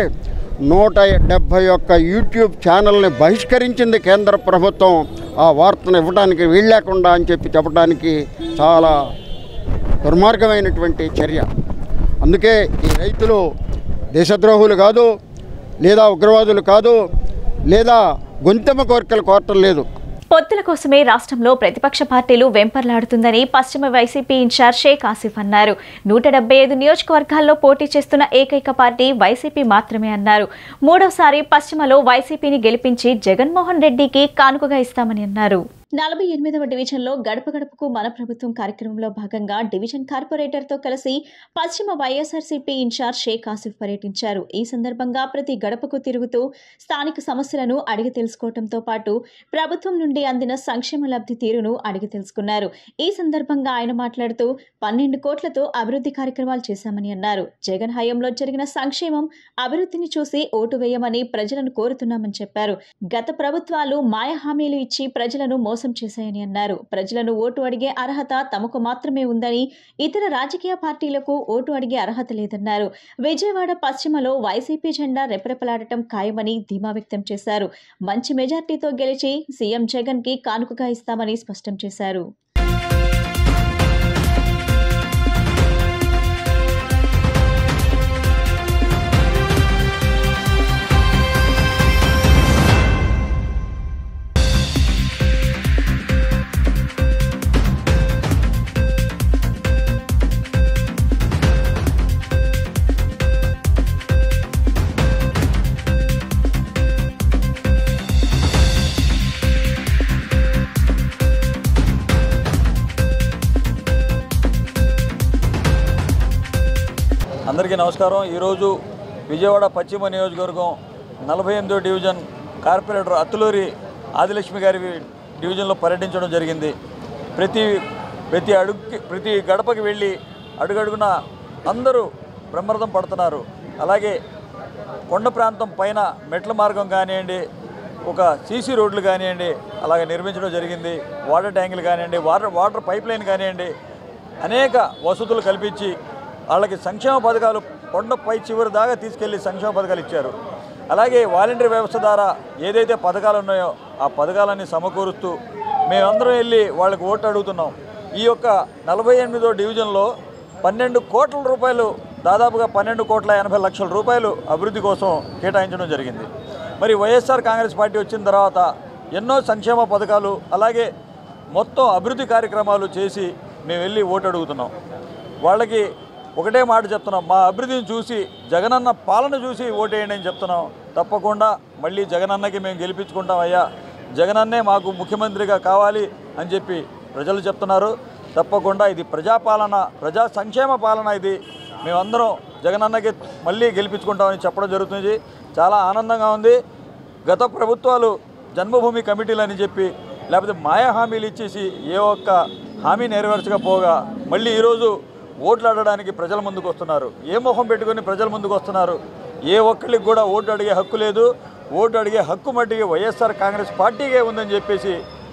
171 యూట్యూబ్ ఛానల్ని బహిష్కరించింది కేంద్ర ప్రభుత్వం. ఆ వార్తను ఇవ్వడానికి వీల్లేకుండా అని చెప్పడానికి చాలా దుర్మార్గమైనటువంటి చర్య. అందుకే ఈ రైతులు దేశద్రోహులు కాదు, లేదా ఉగ్రవాదులు కాదు, లేదా గొంతెమ్మ కోరికలు కోరటం లేదు. పొత్తుల కోసమే రాష్ట్రంలో ప్రతిపక్ష పార్టీలు వెంపర్లాడుతుందని పశ్చిమ వైసీపీ ఇన్ఛార్జ్ షేక్ ఆసిఫ్ అన్నారు. 175 నియోజకవర్గాల్లో పోటీ చేస్తున్న ఏకైక పార్టీ వైసీపీ మాత్రమే అన్నారు. మూడోసారి పశ్చిమలో వైసీపీని గెలిపించి జగన్మోహన్ రెడ్డికి కానుకగా ఇస్తామని అన్నారు. 48వ డివిజన్లో గడప గడపకు మన ప్రభుత్వం కార్యక్రమంలో భాగంగా డివిజన్ కార్పొరేటర్తో కలిసి పశ్చిమ వైఎస్ఆర్సీపీ ఇన్ఛార్జ్ షేక్ ఆసిఫ్ పర్యటించారు. ఈ సందర్భంగా ప్రతి గడపకు తిరుగుతూ స్థానిక సమస్యలను అడిగి తెలుసుకోవడంతో పాటు ప్రభుత్వం నుండి అందిన సంక్షేమ లబ్ధి తీరును అడిగి తెలుసుకున్నారు. ఈ సందర్భంగా ఆయన మాట్లాడుతూ 12 కోట్లతో అభివృద్ధి కార్యక్రమాలు చేశామని అన్నారు. జగన్ హయాంలో జరిగిన సంక్షేమం, అభివృద్ధిని చూసి ఓటు వేయమని ప్రజలను కోరుతున్నామని చెప్పారు. గత ప్రభుత్వాలు మాయ హామీలు ఇచ్చి ప్రజలను మోసం చేశాయని అన్నారు. ప్రజలను ఓటు అడిగే అర్హత తమకు మాత్రమే ఉందని, ఇతర రాజకీయ పార్టీలకు ఓటు అడిగే అర్హత లేదన్నారు. విజయవాడ పశ్చిమలో వైసీపీ జెండా రెపరెపలాడటం ఖాయమని ధీమా వ్యక్తం చేశారు. మంచి మెజార్టీతో గెలిచి సీఎం జగన్ కి కానుకగా ఇస్తామని స్పష్టం చేశారు. అందరికీ నమస్కారం. ఈరోజు విజయవాడ పశ్చిమ నియోజకవర్గం 48వ డివిజన్ కార్పొరేటర్ అత్తులూరి ఆదిలక్ష్మి గారి డివిజన్లో పర్యటించడం జరిగింది. ప్రతి గడపకి వెళ్ళి అడుగడుగున అందరూ బ్రహ్మరథం పడుతున్నారు. అలాగే కొండ ప్రాంతం పైన మెట్ల మార్గం కానివ్వండి, ఒక సీసీ రోడ్లు కానివ్వండి అలాగే నిర్మించడం జరిగింది. వాటర్ ట్యాంకులు కానివ్వండి, వాటర్ పైప్ లైన్ కానివ్వండి, అనేక వసతులు కల్పించి వాళ్ళకి సంక్షేమ పథకాలు కొండపై చివరి దాకా తీసుకెళ్లి సంక్షేమ పథకాలు ఇచ్చారు. అలాగే వాలంటీర్ వ్యవస్థ ద్వారా ఏదైతే పథకాలు ఉన్నాయో ఆ పథకాలన్నీ సమకూరుస్తూ మేమందరం వెళ్ళి వాళ్ళకి ఓటు అడుగుతున్నాం. ఈ యొక్క 48వ డివిజన్లో 12 కోట్ల రూపాయలు, దాదాపుగా 12,80,00,000 రూపాయలు అభివృద్ధి కోసం కేటాయించడం జరిగింది. మరి వైఎస్ఆర్ కాంగ్రెస్ పార్టీ వచ్చిన తర్వాత ఎన్నో సంక్షేమ పథకాలు అలాగే మొత్తం అభివృద్ధి కార్యక్రమాలు చేసి మేము వెళ్ళి ఓటు అడుగుతున్నాం. వాళ్ళకి ఒకటే మాట చెప్తున్నాం, మా అభివృద్ధిని చూసి జగనన్న పాలన చూసి ఓటేయండి అని చెప్తున్నాం. తప్పకుండా మళ్ళీ జగనన్నకి మేము గెలిపించుకుంటాం అయ్యా, జగనన్నే మాకు ముఖ్యమంత్రిగా కావాలి అని చెప్పి ప్రజలు చెప్తున్నారు. తప్పకుండా ఇది ప్రజాపాలన, ప్రజా సంక్షేమ పాలన, ఇది మేమందరం జగనన్నకి మళ్ళీ గెలిపించుకుంటామని చెప్పడం జరుగుతుంది. చాలా ఆనందంగా ఉంది. గత ప్రభుత్వాలు జన్మభూమి కమిటీలు అని చెప్పి లేకపోతే మాయా హామీలు ఇచ్చేసి ఏ ఒక్క హామీ నెరవేర్చకపోగా మళ్ళీ ఈరోజు ఓట్లు అడగడానికి ప్రజల ముందుకు వస్తున్నారు. ఏ మొహం పెట్టుకొని ప్రజల ముందుకు వస్తున్నారు? ఏ ఒక్కరికి కూడా ఓటు అడిగే హక్కు లేదు. ఓటు అడిగే హక్కు మట్టికి వైఎస్ఆర్ కాంగ్రెస్ పార్టీకే ఉందని చెప్పేసి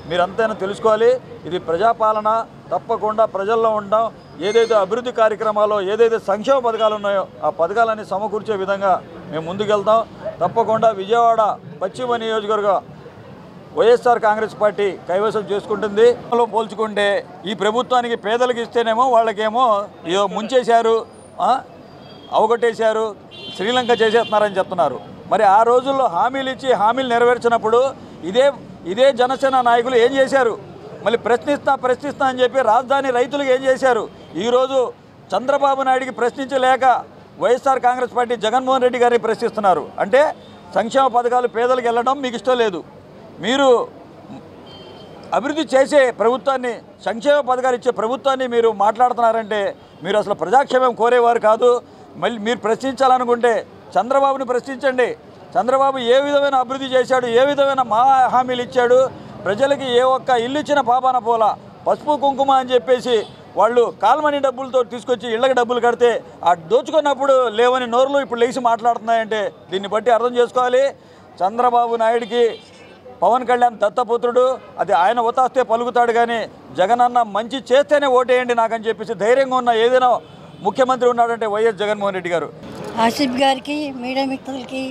మీరంతైనా తెలుసుకోవాలి. ఇది ప్రజాపాలన, తప్పకుండా ప్రజల్లో ఉంటాం. ఏదైతే అభివృద్ధి కార్యక్రమాలు, ఏదైతే సంక్షేమ పథకాలు ఉన్నాయో ఆ పథకాలన్నీ సమకూర్చే విధంగా మేము ముందుకెళ్తాం. తప్పకుండా విజయవాడ పశ్చిమ నియోజకవర్గ వైఎస్ఆర్ కాంగ్రెస్ పార్టీ కైవసం చేసుకుంటుంది. పోల్చుకుంటే ఈ ప్రభుత్వానికి పేదలకు ఇస్తేనేమో వాళ్ళకేమో ఏదో ముంచేశారు, అవగొట్టేశారు, శ్రీలంక చేసేస్తున్నారని చెప్తున్నారు. మరి ఆ రోజుల్లో హామీలు ఇచ్చి హామీలు నెరవేర్చినప్పుడు ఇదే జనసేన నాయకులు ఏం చేశారు? మళ్ళీ ప్రశ్నిస్తా అని చెప్పి రాజధాని రైతులకు ఏం చేశారు? ఈరోజు చంద్రబాబు నాయుడికి ప్రశ్నించలేక వైఎస్ఆర్ కాంగ్రెస్ పార్టీ జగన్మోహన్ రెడ్డి గారిని ప్రశ్నిస్తున్నారు. అంటే సంక్షేమ పథకాలు పేదలకు వెళ్ళడం మీకు ఇష్టం లేదు. మీరు అభివృద్ధి చేసే ప్రభుత్వాన్ని, సంక్షేమ పథకాలు ఇచ్చే ప్రభుత్వాన్ని మీరు మాట్లాడుతున్నారంటే మీరు అసలు ప్రజాక్షేమం కోరేవారు కాదు. మళ్ళీ మీరు ప్రశ్నించాలనుకుంటే చంద్రబాబుని ప్రశ్నించండి. చంద్రబాబు ఏ విధమైన అభివృద్ధి చేశాడు, ఏ విధమైన మా హామీలు ఇచ్చాడు, ప్రజలకి ఏ ఒక్క ఇల్లు ఇచ్చిన పాపాన పోలా. పసుపు కుంకుమ అని చెప్పేసి వాళ్ళు కాల్మనీ డబ్బులతో తీసుకొచ్చి ఇళ్ళకి డబ్బులు కడితే ఆ దోచుకున్నప్పుడు లేవని నోరులు ఇప్పుడు లేచి మాట్లాడుతున్నాయంటే దీన్ని బట్టి అర్థం చేసుకోవాలి. చంద్రబాబు నాయుడికి పవన్ కళ్యాణ్ దత్తపుత్రుడు, అది ఆయన ఉతాస్తే పలుకుతాడు. కానీ జగనన్న మంచి చేస్తేనే ఓటేయండి నాకని చెప్పేసి ధైర్యంగా ఉన్న ఏదైనా ముఖ్యమంత్రి ఉన్నాడంటే వైఎస్ జగన్మోహన్ రెడ్డి గారు. ఆసిఫ్ గారికి, మీడియా మిత్రులకి,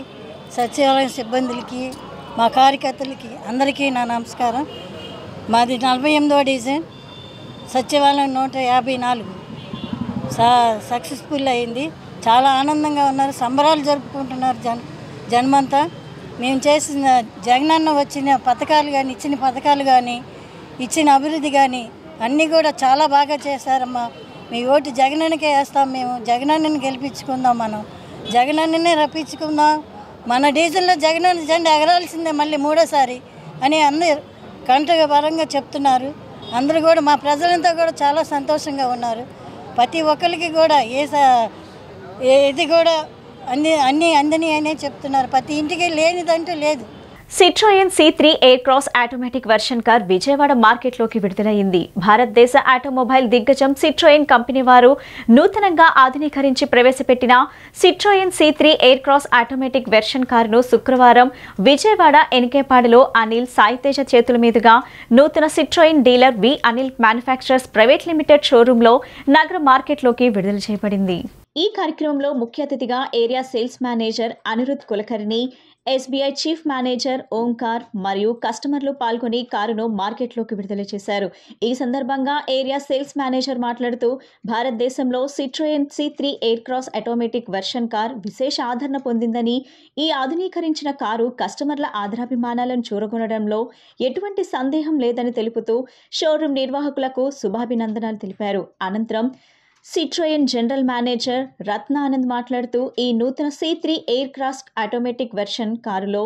సచివాలయం సిబ్బందులకి, మా కార్యకర్తలకి అందరికీ నా నమస్కారం. మాది 48వ డివిజన్, సచివాలయం 154 సక్సెస్ఫుల్ అయింది. చాలా ఆనందంగా ఉన్నారు, సంబరాలు జరుపుకుంటున్నారు జనమంతా. మేము చేసిన జగనన్న వచ్చిన పథకాలు కానీ, ఇచ్చిన పథకాలు కానీ, ఇచ్చిన అభివృద్ధి కానీ అన్నీ కూడా చాలా బాగా చేశారమ్మా. మీ ఓటు జగనన్నకే వేస్తాం. మేము జగనన్నని గెలిపించుకుందాం, మనం జగనన్ననే రప్పించుకుందాం. మన డీజిల్లో జగనన్న జెండా ఎగరాల్సిందే మళ్ళీ మూడోసారి అని అందరూ కంటగా బలంగా చెప్తున్నారు. అందరూ కూడా మా ప్రజలంతా కూడా చాలా సంతోషంగా ఉన్నారు. ప్రతి ఒక్కరికి కూడా ఇది కూడా అన్నీ అందని అనే చెప్తున్నారు. ప్రతి ఇంటికి లేనిదంటూ లేదు. Citroen C3 air cross automatic version car Vijayawada మార్కెట్లోకి విడుదలైంది. భారతదేశ ఆటోమొబైల్ దిగ్గజం సిట్రోయన్ కంపెనీ వారు నూతనంగా ఆధునీకరించి ప్రవేశపెట్టిన Citroen C3 air cross automatic version కారును శుక్రవారం విజయవాడ ఎన్కేపాడులో అనిల్ సాయితేజ చేతుల మీదుగా నూతన సిట్రోయన్ డీలర్ వి అనిల్ మ్యానుఫ్యాక్చరర్స్ ప్రైవేట్ లిమిటెడ్ షోరూంలో నగర మార్కెట్లోకి విడుదల చేయబడింది. ఈ కార్యక్రమంలో ముఖ్య అతిథిగా area sales manager Anirudh Kulkarni, SBI chief manager Omkar మరియు కస్టమర్లు పాల్గొని కారును మార్కెట్లోకి విడుదల చేశారు. ఈ సందర్భంగా ఏరియా సేల్స్ మేనేజర్ మాట్లాడుతూ భారతదేశంలో Citroen C3 air cross automatic version car విశేష ఆదరణ పొందిందని, ఈ ఆధునీకరించిన కారు కస్టమర్ల ఆదరాభిమానాలను చూరగొనడంలో ఎటువంటి సందేహం లేదని తెలుపుతూ షోరూం నిర్వాహకులకు శుభాభినందనాలు తెలిపారు. అనంతరం సిట్రోయన్ జనరల్ మేనేజర్ రత్న ఆనంద్ మాట్లాడుతూ ఈ నూతన C3 air cross automatic version కారులో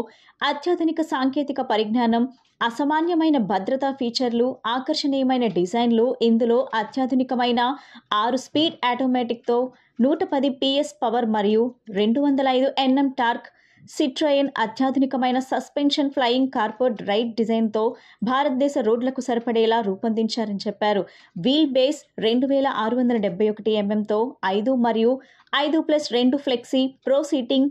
అత్యాధునిక సాంకేతిక పరిజ్ఞానం, అసామాన్యమైన భద్రతా ఫీచర్లు, ఆకర్షణీయమైన డిజైన్లు. ఇందులో అత్యాధునికమైన 6 స్పీడ్ ఆటోమేటిక్తో 110 PS పవర్ మరియు 205 Nm టార్క్, సిట్రయన్ అత్యాధునికమైన సస్పెన్షన్ ఫ్లయింగ్ కార్పోర్ట్ రైడ్ డిజైన్తో భారతదేశ రోడ్లకు సరిపడేలా రూపొందించారని చెప్పారు. వీల్ బేస్ 2671 mm తో 5 మరియు 5+2 flexi pro seating,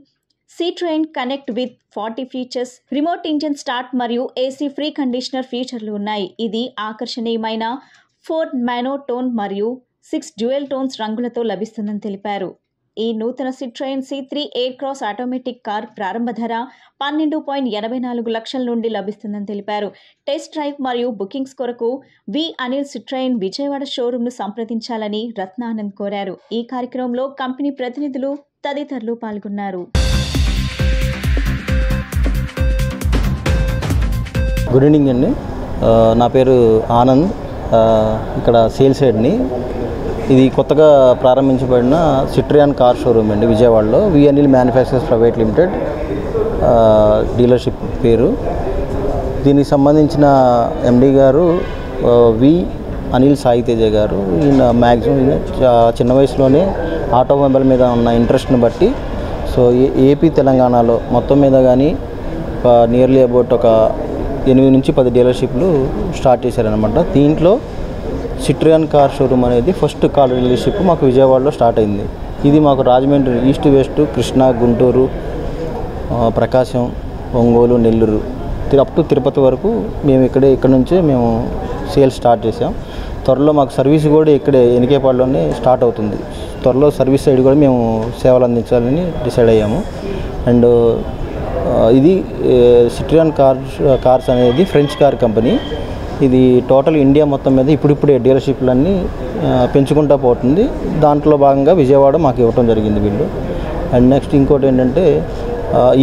Citroen connect with 40 features, remote engine start మరియు ఏసీ ఫ్రీ కండిషనర్ ఫీచర్లు ఉన్నాయి. ఇది ఆకర్షణీయమైన 4 మోనోటోన్ మరియు 6 డ్యూయల్ టోన్స్ రంగులతో లభిస్తుందని తెలిపారు. ఈ నూతన సిట్రయన్ C3 air cross automatic car ప్రారంభ ధర 12.84 లక్షల నుండి లభిస్తుందని తెలిపారు. టెస్ట్ డ్రైవ్ మరియు బుకింగ్స్ కొరకు వి అనిల్ సిట్రయన్ విజయవాడ షోరూంను సంప్రదించాలని రత్నానంద్ కోరారు. ఈ కార్యక్రమంలో కంపెనీ ప్రతినిధులు తదితరులు పాల్గొన్నారు. గుడ్ ఈవినింగ్ అండి. నా పేరు ఆనంద్. ఇక్కడ సేల్స్ హెడ్ని. ఇది కొత్తగా ప్రారంభించబడిన సిట్రయన్ కార్ షోరూమ్ అండి విజయవాడలో. V Anil manufacturers private limited dealership పేరు. దీనికి సంబంధించిన ఎండి గారు వి అనిల్ సాయి తేజ గారు. ఈయన మ్యాక్సిమం చిన్న వయసులోనే ఆటోమొబైల్ మీద ఉన్న ఇంట్రెస్ట్ని బట్టి ఏపీ తెలంగాణలో మొత్తం మీద కానీ నియర్లీ అబౌట్ ఒక 8 నుంచి 10 డీలర్షిప్లు స్టార్ట్ చేశారనమాట. దీంట్లో సిట్రయన్ కార్ షోరూమ్ అనేది ఫస్ట్ కార్ డీలర్షిప్ మాకు విజయవాడలో స్టార్ట్ అయింది. ఇది మాకు Rajahmundry east west, Krishna, Guntur, Prakasam, Ongole, Nellore up to Tirupati వరకు మేము ఇక్కడ నుంచే మేము సేల్స్ స్టార్ట్ చేసాం. త్వరలో మాకు సర్వీస్ కూడా ఇక్కడే ఎనికేపాడులోనే స్టార్ట్ అవుతుంది. త్వరలో సర్వీస్ సైడ్ కూడా మేము సేవలు అందించాలని డిసైడ్ అయ్యాము. అండ్ ఇది సిట్రయన్ కార్స్ అనేది ఫ్రెంచ్ కార్ కంపెనీ. ఇది టోటల్ ఇండియా మొత్తం మీద ఇప్పుడిప్పుడే డీలర్షిప్లన్నీ పెంచుకుంటూ పోతుంది. దాంట్లో భాగంగా విజయవాడ మాకు ఇవ్వటం జరిగింది వీళ్ళు. అండ్ నెక్స్ట్ ఇంకోటి ఏంటంటే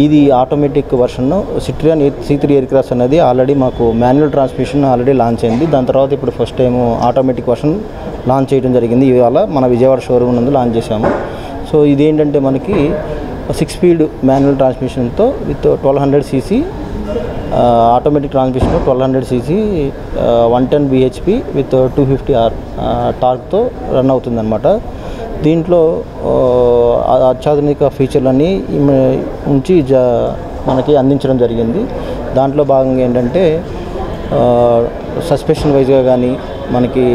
ఇది automatic version Citroen C3 air cross అనేది ఆల్రెడీ మాకు మాన్యువల్ ట్రాన్స్మిషన్ ఆల్రెడీ లాంచ్ అయింది. దాని తర్వాత ఇప్పుడు first time automatic version launch చేయడం జరిగింది. ఇవాళ మన విజయవాడ షోరూమ్ నందు లాంచ్ చేశాము. సో ఇదేంటంటే మనకి 6 స్పీడ్ మాన్యువల్ ట్రాన్స్మిషన్తో with 1200 cc automatic transmission 1200 cc 110 bhp with 250 టార్క్తో రన్ అవుతుందన్నమాట. దీంట్లో అత్యాధునిక ఫీచర్లన్నీ ఉంచి మనకి అందించడం జరిగింది. దాంట్లో భాగంగా ఏంటంటే సస్పెన్షన్ వైజ్గా కానీ మనకి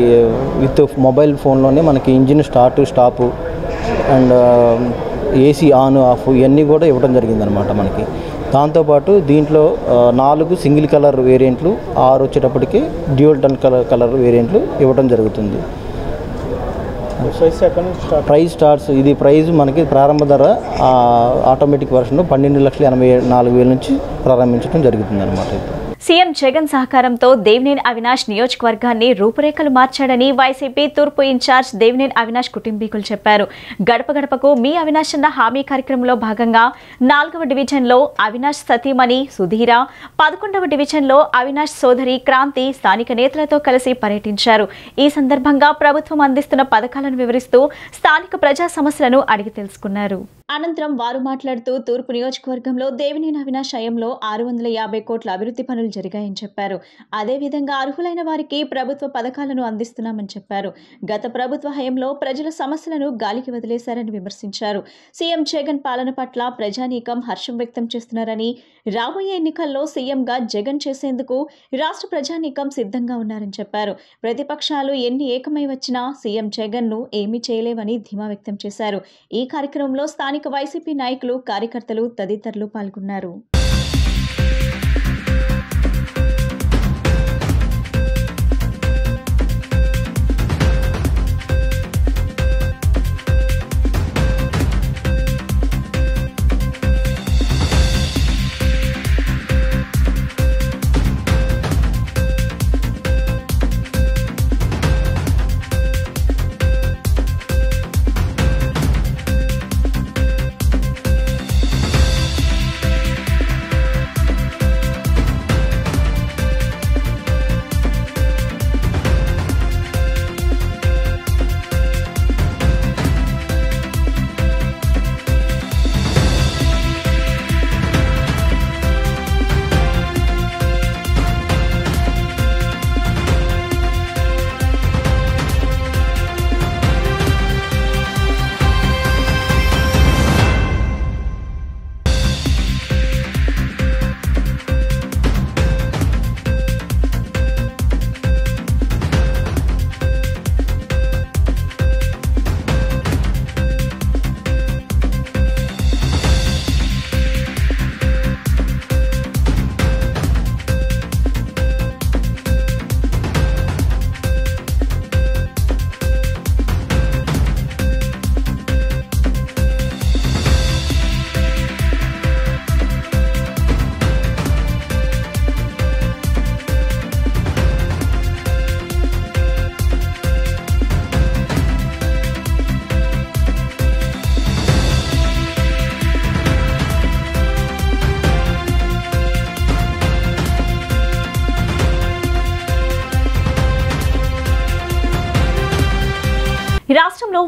విత్ మొబైల్ ఫోన్లోనే మనకి engine stop and AC on off ఇవన్నీ కూడా ఇవ్వడం జరిగిందనమాట మనకి. దాంతోపాటు దీంట్లో 4 సింగిల్ కలర్ వేరియంట్లు, 6 వచ్చేటప్పటికి డ్యూయల్ టన్ కలర్ వేరియంట్లు ఇవ్వడం జరుగుతుంది. ప్రైస్ స్టార్ట్స్ ఇది ప్రైస్ మనకి ప్రారంభ ధర ఆటోమేటిక్ వర్షన్ 12,84,000 నుంచి ప్రారంభించడం జరుగుతుంది అనమాట. సీఎం జగన్ సహకారంతో దేవినేని అవినాష్ నియోజకవర్గాన్ని రూపురేఖలు మార్చాడని వైసీపీ తూర్పు ఇన్ఛార్జ్ దేవినేని అవినాష్ కుటుంబీకులు చెప్పారు. గడప గడపకు మీ అవినాష్ అన్న హామీ కార్యక్రమంలో భాగంగా 4వ డివిజన్లో అవినాష్ సతీమణి సుధీర, 11వ డివిజన్లో అవినాష్ సోదరి క్రాంతి స్థానిక నేతలతో కలిసి పర్యటించారు. ఈ సందర్భంగా ప్రభుత్వం అందిస్తున్న పథకాలను వివరిస్తూ స్థానిక ప్రజా సమస్యలను అడిగి తెలుసుకున్నారు. అనంతరం వారు మాట్లాడుతూ తూర్పు నియోజకవర్గంలో దేవినేని అవినాష్ హయాంలో 650 కోట్ల అభివృద్ధి పనులు జరిగాయని చెప్పారు. అదేవిధంగా అర్హులైన వారికి ప్రభుత్వ పథకాలను అందిస్తున్నామని చెప్పారు. గత ప్రభుత్వ హయాంలో ప్రజల సమస్యలను గాలికి వదిలేశారని విమర్శించారు. సీఎం జగన్ పాలన పట్ల ప్రజానీకం హర్షం వ్యక్తం చేస్తున్నారని, రాబోయే ఎన్నికల్లో సీఎంగా జగన్ చేసేందుకు రాష్ట్ర ప్రజానీకం సిద్ధంగా ఉన్నారని చెప్పారు. ప్రతిపక్షాలు ఎన్ని ఏకమై వచ్చినా సీఎం జగన్ ను ఏమీ చేయలేవని ధీమా వ్యక్తం చేశారు. ఈ కార్యక్రమంలో స్థానిక వైసీపీ నాయకులు, కార్యకర్తలు తదితరులు పాల్గొన్నారు.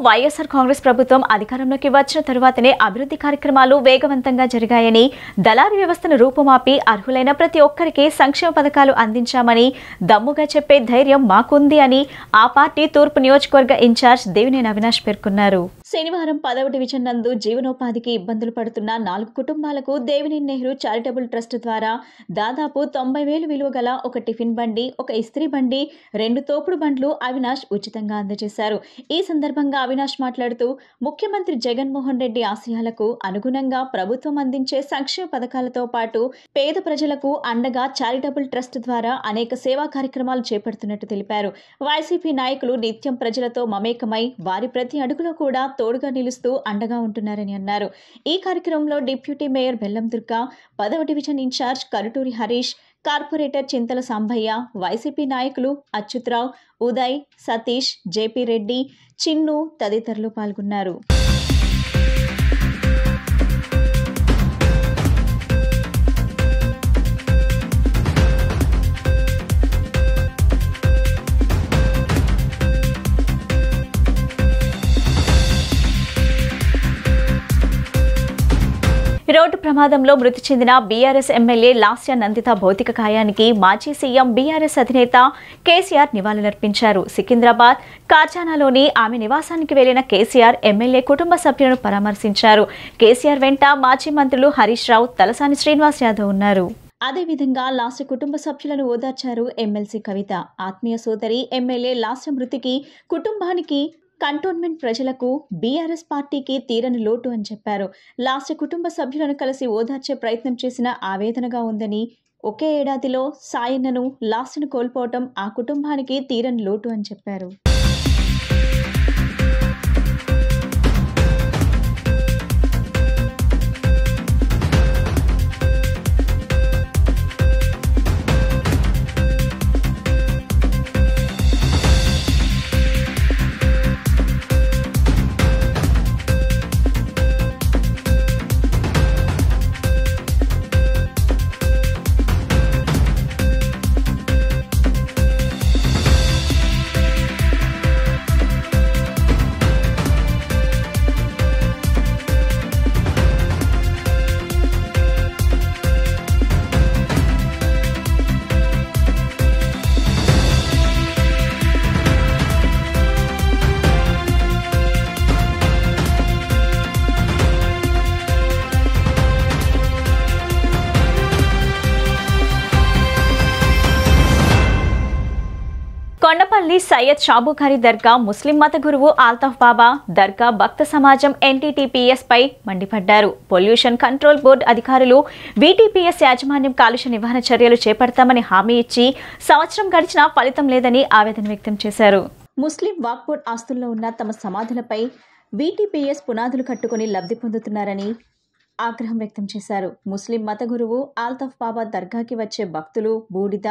వైఎస్ఆర్ కాంగ్రెస్ ప్రభుత్వం అధికారంలోకి వచ్చిన తరువాతనే అభివృద్ధి కార్యక్రమాలు వేగవంతంగా జరిగాయని, దళారీ వ్యవస్థను రూపుమాపి అర్హులైన ప్రతి ఒక్కరికి సంక్షేమ పథకాలు అందించామని దమ్ముగా చెప్పే ధైర్యం మాకుంది అని ఆ పార్టీ తూర్పు నియోజకవర్గ ఇన్ఛార్జ్ దేవినేని అవినాష్ పేర్కొన్నారు. శనివారం 10వ డివిజన్ నందు జీవనోపాధికి ఇబ్బందులు పడుతున్న 4 కుటుంబాలకు దేవినేని నెహ్రూ చారిటబుల్ ట్రస్ట్ ద్వారా దాదాపు 90,000 విలువ గల ఒక టిఫిన్ బండి, ఒక ఇస్త్రీ బండి, 2 తోపుడు బండ్లు అవినాష్ ఉచితంగా అందజేశారు. ఈ సందర్భంగా అవినాష్ మాట్లాడుతూ ముఖ్యమంత్రి జగన్మోహన్ రెడ్డి ఆశయాలకు అనుగుణంగా ప్రభుత్వం అందించే సంక్షేమ పథకాలతో పాటు పేద ప్రజలకు అండగా చారిటబుల్ ట్రస్ట్ ద్వారా అనేక సేవా కార్యక్రమాలు చేపడుతున్నట్టు తెలిపారు. వైసీపీ నాయకులు నిత్యం ప్రజలతో మమేకమై వారి ప్రతి అడుగులో కూడా తోడుగా నిలుస్తూ అండగా ఉంటున్నారని అన్నారు. ఈ కార్యక్రమంలో డిప్యూటీ మేయర్ బెల్లం దుర్గా, 10వ division incharge Karuturi Harish, corporator Chintala Sambaiah, YCP నాయకులు అచ్యుతరావు, ఉదయ్, సతీష్, జేపీ రెడ్డి, చిన్ను తదితరులు పాల్గొన్నారు. రోడ్డు ప్రమాదంలో మృతి చెందిన బీఆర్ఎస్ ఎమ్మెల్యే లాస్య నందిత భౌతిక కాయానికి మాజీ సీఎం బీఆర్ఎస్ అధినేత కేసీఆర్ నివాళులర్పించారు. సికింద్రాబాద్ కార్జానాలోని ఆమె నివాసానికి వెళ్లిన కేసీఆర్ ఎమ్మెల్యే కుటుంబ సభ్యులను పరామర్శించారు. కేసీఆర్ వెంట మాజీ మంత్రులు హరీష్ రావు, తలసాని శ్రీనివాస్ యాదవ్ ఉన్నారు. అదేవిధంగా లాస్య కుటుంబ సభ్యులను ఓదార్చారు ఎమ్మెల్సీ కవిత. ఆత్మీయ సోదరి ఎమ్మెల్యే లాస్య మృతికి కుటుంబానికి, కంటోన్మెంట్ ప్రజలకు, బీఆర్ఎస్ పార్టీకి తీరని లోటు అని చెప్పారు. లాస్య కుటుంబ సభ్యులను కలిసి ఓదార్చే ప్రయత్నం చేసిన ఆవేదనగా ఉందని, ఒకే ఏడాదిలో సాయన్నను, లాస్యను కోల్పోవటం ఆ కుటుంబానికి తీరని లోటు అని చెప్పారు. కొండపల్లి సయ్యద్ షాబుఖారి దర్గా ముస్లిం మత గురువు ఆల్తాఫ్ బాబా దర్గా భక్త సమాజం ఎన్టీటీపీఎస్ పై మండిపడ్డారు. పొల్యూషన్ కంట్రోల్ బోర్డు అధికారులు వీటీపీఎస్ యాజమాన్యం కాలుష్య నివారణ చర్యలు చేపడతామని హామీ ఇచ్చి సంవత్సరం గడిచినా ఫలితం లేదని ఆవేదన వ్యక్తం చేశారు. ముస్లిం వక్ఫ్ బోర్డు ఆస్తుల్లో ఉన్న తమ సమాధులపై వీటీపీఎస్ పునాదులు కట్టుకుని లబ్ధి పొందుతున్నారని ఆగ్రహం వ్యక్తం చేశారు. ముస్లిం మత గురువు ఆల్తాఫ్ బాబా దర్గాకి వచ్చే భక్తులు బూడిద,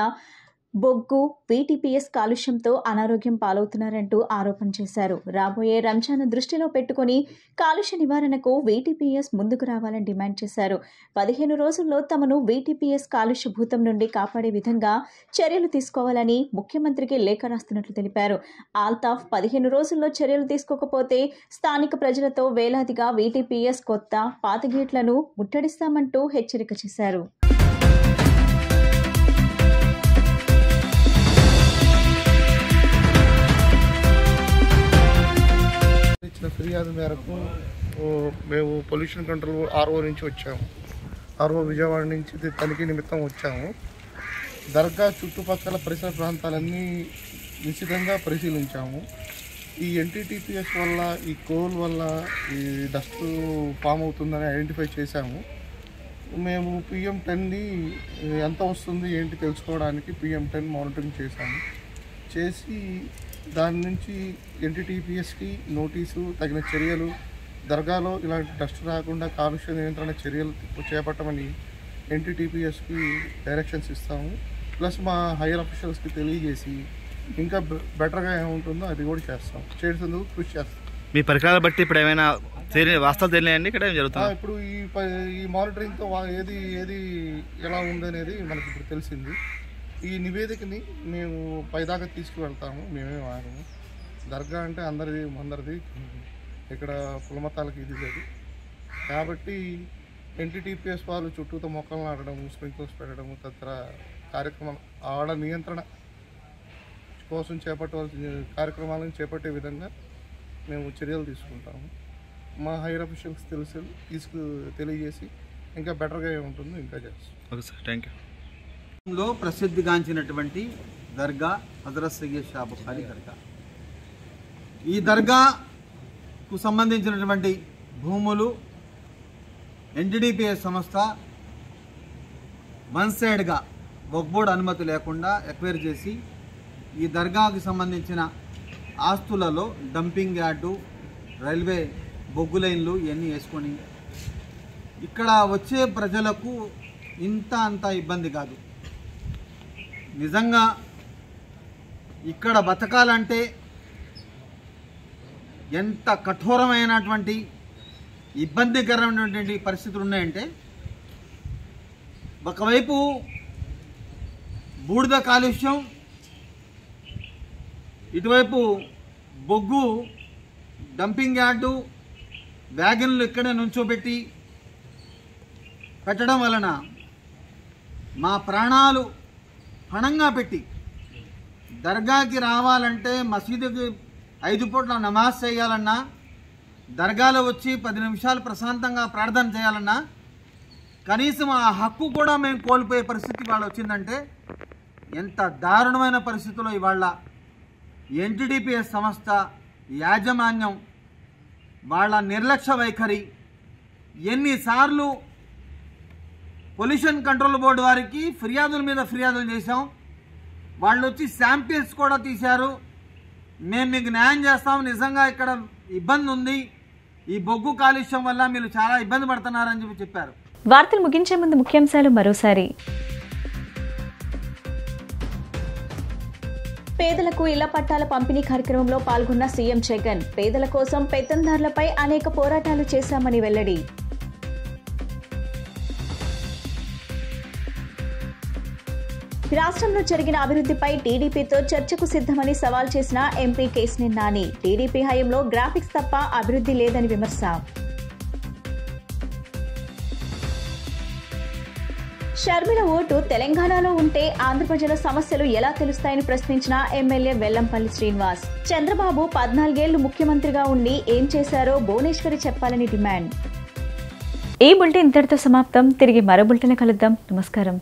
బొగ్గు, వీటీపీఎస్ కాలుష్యంతో అనారోగ్యం పాలవుతున్నారంటూ ఆరోపణ చేశారు. రాబోయే రంజాన్ దృష్టిలో పెట్టుకుని కాలుష్య నివారణకు వీటీపీఎస్ ముందుకు రావాలని డిమాండ్ చేశారు. 15 రోజుల్లో తమను వీటీపీఎస్ కాలుష్య భూతం నుండి కాపాడే విధంగా చర్యలు తీసుకోవాలని ముఖ్యమంత్రికి లేఖ రాస్తున్నట్లు తెలిపారు. ఆల్తాఫ్ 15 రోజుల్లో చర్యలు తీసుకోకపోతే స్థానిక ప్రజలతో వేలాదిగా వీటీపీఎస్ కొత్త, పాత గేట్లను ముట్టడిస్తామంటూ హెచ్చరిక చేశారు. ఇచ్చిన ఫిర్యాదు మేరకు మేము పొల్యూషన్ కంట్రోల్ ఆర్ఓ నుంచి వచ్చాము. ఆర్ఓ విజయవాడ నుంచి తనిఖీ నిమిత్తం వచ్చాము. దర్గా చుట్టుపక్కల పరిసర ప్రాంతాలన్నీ నిశ్చితంగా పరిశీలించాము. ఈ ఎన్టీటీపీఎస్ వల్ల, ఈ కోల్ వల్ల ఈ డస్ట్ ఫామ్ అవుతుందని ఐడెంటిఫై చేశాము. మేము PM10ని ఎంత వస్తుంది ఏంటి తెలుసుకోవడానికి PM10 మానిటరింగ్ చేసి దాని నుంచి ఎన్టీటీపీఎస్కి నోటీసు, తగిన చర్యలు, దర్గాలో ఇలాంటి డస్ట్ రాకుండా కాలుష్య నియంత్రణ చర్యలు చేపట్టమని ఎన్టీటీపీఎస్కి డైరెక్షన్స్ ఇస్తాము. ప్లస్ మా హైయర్ అఫీషియల్స్కి తెలియజేసి ఇంకా బెటర్గా ఏముంటుందో అది కూడా చేసేందుకు కృషి చేస్తాం. మీ పరికరాలు బట్టి ఇప్పుడు ఏమైనా వాస్తవాలు తెలియదండి ఇక్కడ ఏం జరుగుతుంది? ఇప్పుడు ఈ మానిటరింగ్తో ఏది ఎలా ఉందనేది మనకి ఇప్పుడు తెలిసింది. ఈ నివేదికని మేము పైదాకా తీసుకువెళ్తాము. మేమే వాడము. దర్గా అంటే అందరిది ఇక్కడ కుల మతాలకి ఇది లేదు కాబట్టి ఎన్టీటీపీఎస్ వాళ్ళు చుట్టూతో మొక్కలు నాటడం, స్ప్రింక్లర్స్ పెట్టడం తదితర కార్యక్రమాలు ఆడ నియంత్రణ కోసం చేపట్టవలసిన కార్యక్రమాలను చేపట్టే విధంగా మేము చర్యలు తీసుకుంటాము. మా హైయర్ అఫీషియల్స్ తెలియజేసి ఇంకా బెటర్గా ఉంటుంది ఇంకా చేస్తాం. Okay sir, thank you. లో ప్రసిద్ధిగాంచినటువంటి దర్గా హజరత్ సయ్యద్ షా బుఖారీ దర్గా. ఈ దర్గాకు సంబంధించినటువంటి భూములు ఎన్టీడీపీఎస్ సంస్థ వన్ సైడ్గా వక్ఫ్ బోర్డు అనుమతి లేకుండా ఎక్వైర్ చేసి ఈ దర్గాకు సంబంధించిన ఆస్తులలో డంపింగ్ యార్డు, రైల్వే బొగ్గు లైన్లు ఇవన్నీ వేసుకొని ఇక్కడ వచ్చే ప్రజలకు అంత ఇబ్బంది కాదు. నిజంగా ఇక్కడ బతకాలంటే ఎంత కఠోరమైనటువంటి ఇబ్బందికరమైనటువంటి పరిస్థితులు ఉన్నాయంటే, ఒకవైపు బూడిద కాలుష్యం, ఇటువైపు బొగ్గు డంపింగ్ యార్డు, వ్యాగన్లు ఇక్కడే నుంచోబెట్టి పెట్టడం వలన మా ప్రాణాలు పణంగా పెట్టి దర్గాకి రావాలంటే, మసీదుకి 5 పూట్ల నమాజ్ చేయాలన్నా, దర్గాలో వచ్చి 10 నిమిషాలు ప్రశాంతంగా ప్రార్థన చేయాలన్నా కనీసం ఆ హక్కు కూడా మేము కోల్పోయే పరిస్థితి ఇవాళ వచ్చిందంటే ఎంత దారుణమైన పరిస్థితుల్లో ఇవాళ ఎన్టీడీపీఎస్ సంస్థ యాజమాన్యం వాళ్ళ నిర్లక్ష్య వైఖరి. ఎన్నిసార్లు పొల్యూషన్ కంట్రోల్ బోర్డు వారికి ఫిర్యాదుల మీద ఫిర్యాదులు చేశాం, వాళ్ళు వచ్చి శాంపిల్స్ కూడా తీశారు. మేము మీకు న్యాయం చేస్తాం, నిజంగా ఇక్కడ ఇబ్బంది ఉంది, ఈ బొగ్గు కాలుష్యం వల్ల మీరు చాలా ఇబ్బంది పడుతున్నారని చెప్పారు. వార్తలు ముగించే ముందు ముఖ్యాంశాలు మరోసారి. పేదలకు ఇళ్ల పట్టాల పంపిణీ కార్యక్రమంలో పాల్గొన్న సీఎం జగన్ పేదల కోసం పెత్తందారులపై అనేక పోరాటాలు చేశామని వెల్లడి. రాష్ట్రంలో జరిగిన అభివృద్ధిపై టీడీపీతో చర్చకు సిద్ధమని సవాల్ చేసిన ఎంపీ కేశినేని నాని. టీడీపీ హయాంలో గ్రాఫిక్స్ తప్ప అభివృద్ధి లేదని విమర్శ. షర్మిల ఓటు తెలంగాణలో ఉంటే ఆంధ్ర ప్రజల సమస్యలు ఎలా తెలుస్తాయని ప్రశ్నించిన ఎమ్మెల్యే వెల్లంపల్లి శ్రీనివాస్. చంద్రబాబు 14 ఏళ్లు ముఖ్యమంత్రిగా ఉండి ఏం చేశారో భువనేశ్వరి చెప్పాలని డిమాండ్. ఈ బులెటిన్ ఇంతటితో సమాప్తం. తిరిగి మరో బులెటిన్ కలుద్దాం. నమస్కారం.